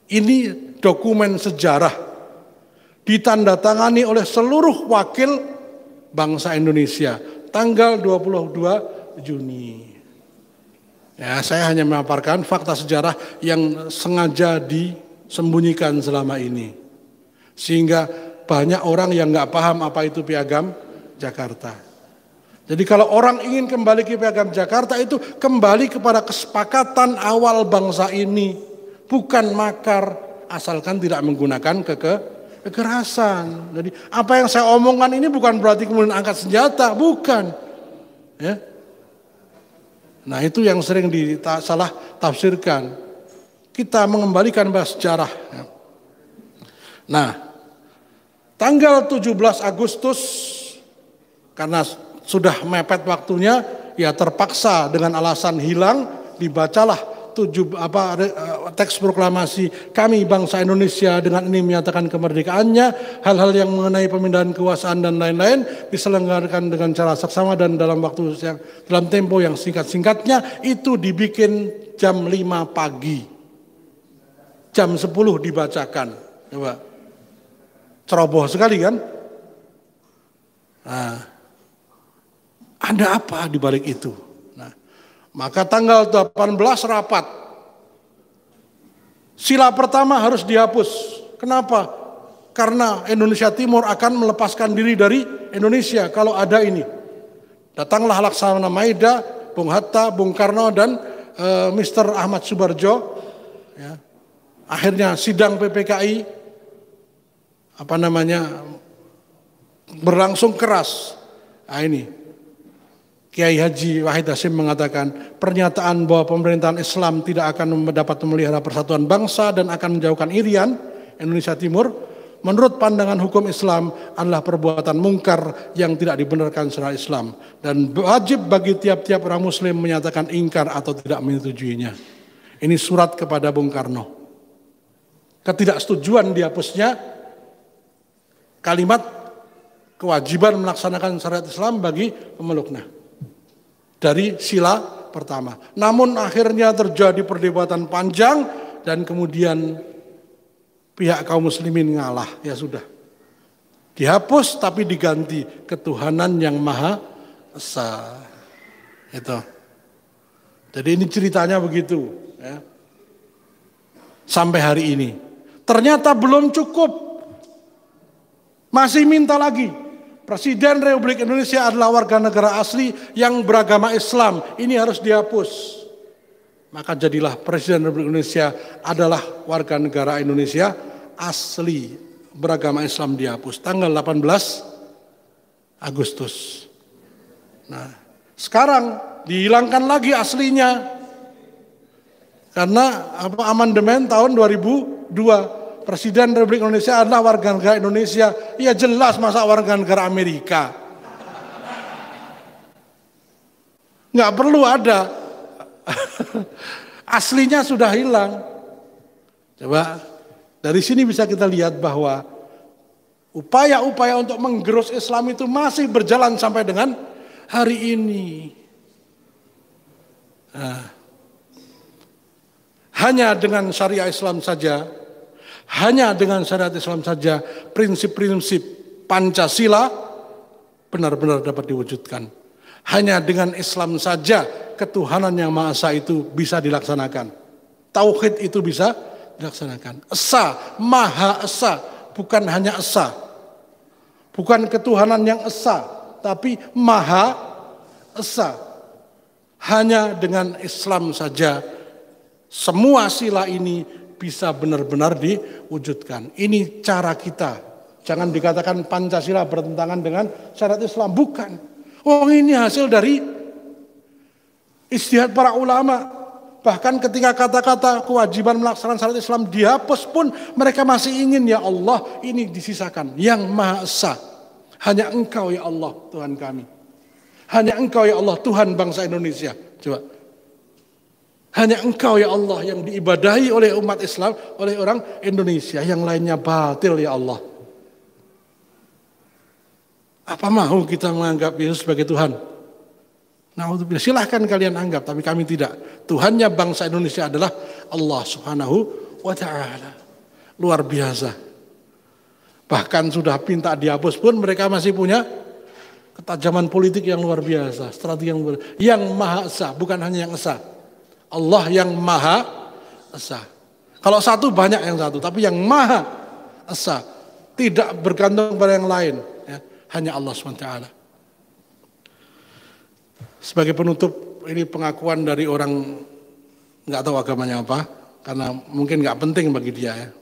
Speaker 1: Ini dokumen sejarah ditandatangani oleh seluruh wakil bangsa Indonesia tanggal 22 Juni. Ya, saya hanya memaparkan fakta sejarah yang sengaja disembunyikan selama ini. Sehingga banyak orang yang nggak paham apa itu Piagam Jakarta. Jadi kalau orang ingin kembali ke Piagam Jakarta itu kembali kepada kesepakatan awal bangsa ini. Bukan makar, asalkan tidak menggunakan kekerasan. Jadi apa yang saya omongkan ini bukan berarti kemudian angkat senjata, bukan. Ya. Nah itu yang sering salah tafsirkan. Kita mengembalikan bahasa sejarah. Nah, tanggal 17 Agustus, karena sudah mepet waktunya, ya terpaksa dengan alasan hilang, dibacalah teks proklamasi kami bangsa Indonesia dengan ini menyatakan kemerdekaannya, hal-hal yang mengenai pemindahan kekuasaan dan lain-lain diselenggarakan dengan cara saksama dan dalam tempo yang singkat-singkatnya. Itu dibikin jam 5 pagi, jam 10 dibacakan. Coba ceroboh sekali kan? Nah, ada apa di balik itu? Maka tanggal 18 rapat. Sila pertama harus dihapus. Kenapa? Karena Indonesia Timur akan melepaskan diri dari Indonesia kalau ada ini. Datanglah Laksamana Maida, Bung Hatta, Bung Karno dan Mr. Ahmad Subarjo. Ya. Akhirnya sidang PPKI berlangsung keras. Nah ini. Kiai Haji Wahid Hasyim mengatakan pernyataan bahwa pemerintahan Islam tidak akan dapat memelihara persatuan bangsa dan akan menjauhkan irian Indonesia Timur menurut pandangan hukum Islam adalah perbuatan mungkar yang tidak dibenarkan secara Islam. Dan wajib bagi tiap-tiap orang muslim menyatakan ingkar atau tidak menyetujuinya. Ini surat kepada Bung Karno. Ketidaksetujuan dihapusnya kalimat kewajiban melaksanakan syariat Islam bagi pemeluknya. Dari sila pertama. Namun akhirnya terjadi perdebatan panjang dan kemudian pihak kaum muslimin ngalah, ya sudah. Dihapus tapi diganti ketuhanan yang Maha Esa. Itu. Jadi ini ceritanya begitu, ya. Sampai hari ini. Ternyata belum cukup. Masih minta lagi. Presiden Republik Indonesia adalah warga negara asli yang beragama Islam. Ini harus dihapus. Maka jadilah Presiden Republik Indonesia adalah warga negara Indonesia asli, beragama Islam dihapus tanggal 18 Agustus. Nah, sekarang dihilangkan lagi aslinya. Karena amandemen tahun 2002, Presiden Republik Indonesia adalah warga negara Indonesia. Ya jelas, masa warga negara Amerika. Nggak perlu ada. Aslinya sudah hilang. Coba dari sini bisa kita lihat bahwa upaya-upaya untuk menggerus Islam itu masih berjalan sampai dengan hari ini. Nah, hanya dengan syariat Islam saja, hanya dengan syariat Islam saja, prinsip-prinsip Pancasila benar-benar dapat diwujudkan. Hanya dengan Islam saja ketuhanan yang Maha Esa itu bisa dilaksanakan. Tauhid itu bisa dilaksanakan. Esa, Maha Esa, bukan hanya Esa. Bukan ketuhanan yang Esa, tapi Maha Esa. Hanya dengan Islam saja semua sila ini bisa benar-benar diwujudkan. Ini cara kita. Jangan dikatakan Pancasila bertentangan dengan syariat Islam, bukan. Oh, ini hasil dari ijtihad para ulama. Bahkan ketika kata-kata kewajiban melaksanakan syariat Islam dihapus pun mereka masih ingin, ya Allah, ini disisakan. Yang Maha Esa. Hanya Engkau ya Allah Tuhan kami. Hanya Engkau ya Allah Tuhan bangsa Indonesia. Coba. Hanya Engkau ya Allah yang diibadahi oleh umat Islam, oleh orang Indonesia. Yang lainnya batil ya Allah. Apa mau kita menganggap Yesus sebagai Tuhan? Nah, silahkan kalian anggap, tapi kami tidak. Tuhannya bangsa Indonesia adalah Allah Subhanahu wa Ta'ala. Luar biasa. Bahkan sudah minta dihapus pun mereka masih punya ketajaman politik yang luar biasa, strategi yang Maha Esa, bukan hanya yang Esa. Allah yang Maha Esa. Kalau satu banyak yang satu, tapi yang Maha Esa tidak bergantung pada yang lain. Hanya Allah SWT. Sebagai penutup, ini pengakuan dari orang nggak tahu agamanya apa, karena mungkin nggak penting bagi dia.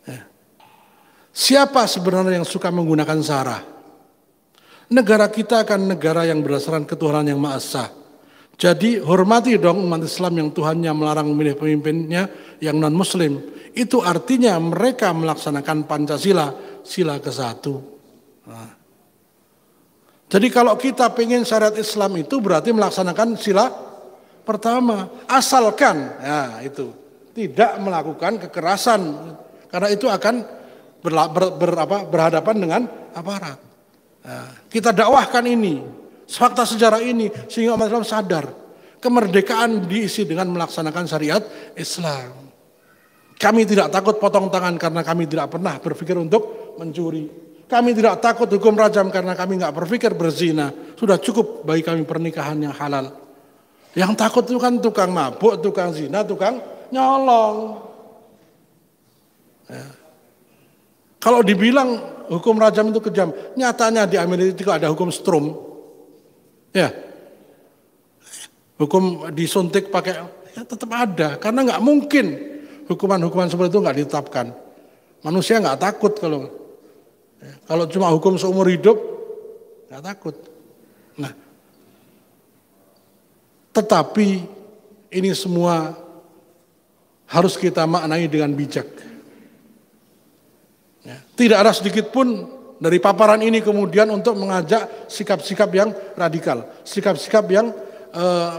Speaker 1: Ya. Siapa sebenarnya yang suka menggunakan sara? Negara kita akan negara yang berdasarkan ketuhanan yang Maha Esa. Jadi hormati dong umat Islam yang Tuhannya melarang memilih pemimpinnya yang non-Muslim. Itu artinya mereka melaksanakan Pancasila, sila ke-1. Nah. Jadi kalau kita pengen syariat Islam itu berarti melaksanakan sila pertama. Asalkan, ya itu, tidak melakukan kekerasan. Karena itu akan berhadapan dengan aparat. Nah, kita dakwahkan ini, fakta sejarah ini, sehingga umat Islam sadar. Kemerdekaan diisi dengan melaksanakan syariat Islam. Kami tidak takut potong tangan karena kami tidak pernah berpikir untuk mencuri. Kami tidak takut hukum rajam karena kami nggak berpikir berzina. Sudah cukup bagi kami pernikahan yang halal. Yang takut itu kan tukang mabuk, tukang zina, tukang nyolong. Ya. Kalau dibilang hukum rajam itu kejam, nyatanya di Amerika itu ada hukum strum. Ya, hukum disuntik pakai, ya tetap ada. Karena nggak mungkin hukuman-hukuman seperti itu nggak ditetapkan. Manusia nggak takut kalau cuma hukum seumur hidup, nggak takut. Nah, tetapi ini semua harus kita maknai dengan bijak. Ya, tidak ada sedikit pun dari paparan ini kemudian untuk mengajak sikap-sikap yang radikal, sikap-sikap yang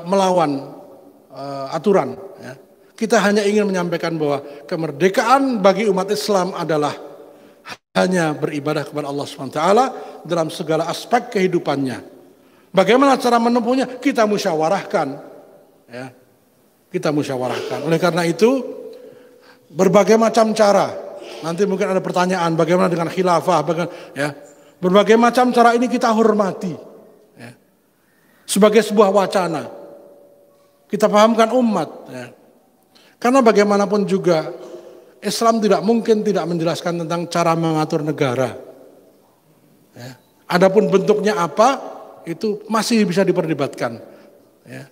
Speaker 1: melawan aturan. Ya. Kita hanya ingin menyampaikan bahwa kemerdekaan bagi umat Islam adalah hanya beribadah kepada Allah SWT dalam segala aspek kehidupannya. Bagaimana cara menempuhnya? Kita musyawarahkan. Ya. Kita musyawarahkan. Oleh karena itu, berbagai macam cara. Nanti mungkin ada pertanyaan, bagaimana dengan khilafah? Ya. Berbagai macam cara ini kita hormati. Ya. Sebagai sebuah wacana. Kita pahamkan umat. Ya. Karena bagaimanapun juga, Islam tidak mungkin tidak menjelaskan tentang cara mengatur negara. Ya. Adapun bentuknya apa, itu masih bisa diperdebatkan. Ya.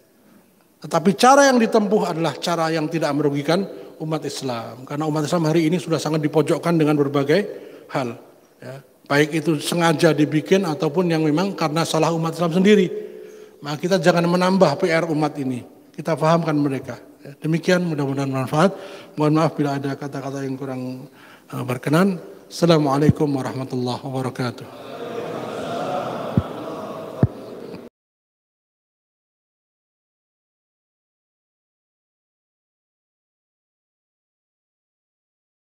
Speaker 1: Tetapi cara yang ditempuh adalah cara yang tidak merugikan umat Islam. Karena umat Islam hari ini sudah sangat dipojokkan dengan berbagai hal. Ya. Baik itu sengaja dibikin ataupun yang memang karena salah umat Islam sendiri. Maka kita jangan menambah PR umat ini. Kita pahamkan mereka. Ya. Demikian mudah-mudahan bermanfaat. Mohon maaf bila ada kata-kata yang kurang berkenan. Assalamualaikum warahmatullahi wabarakatuh.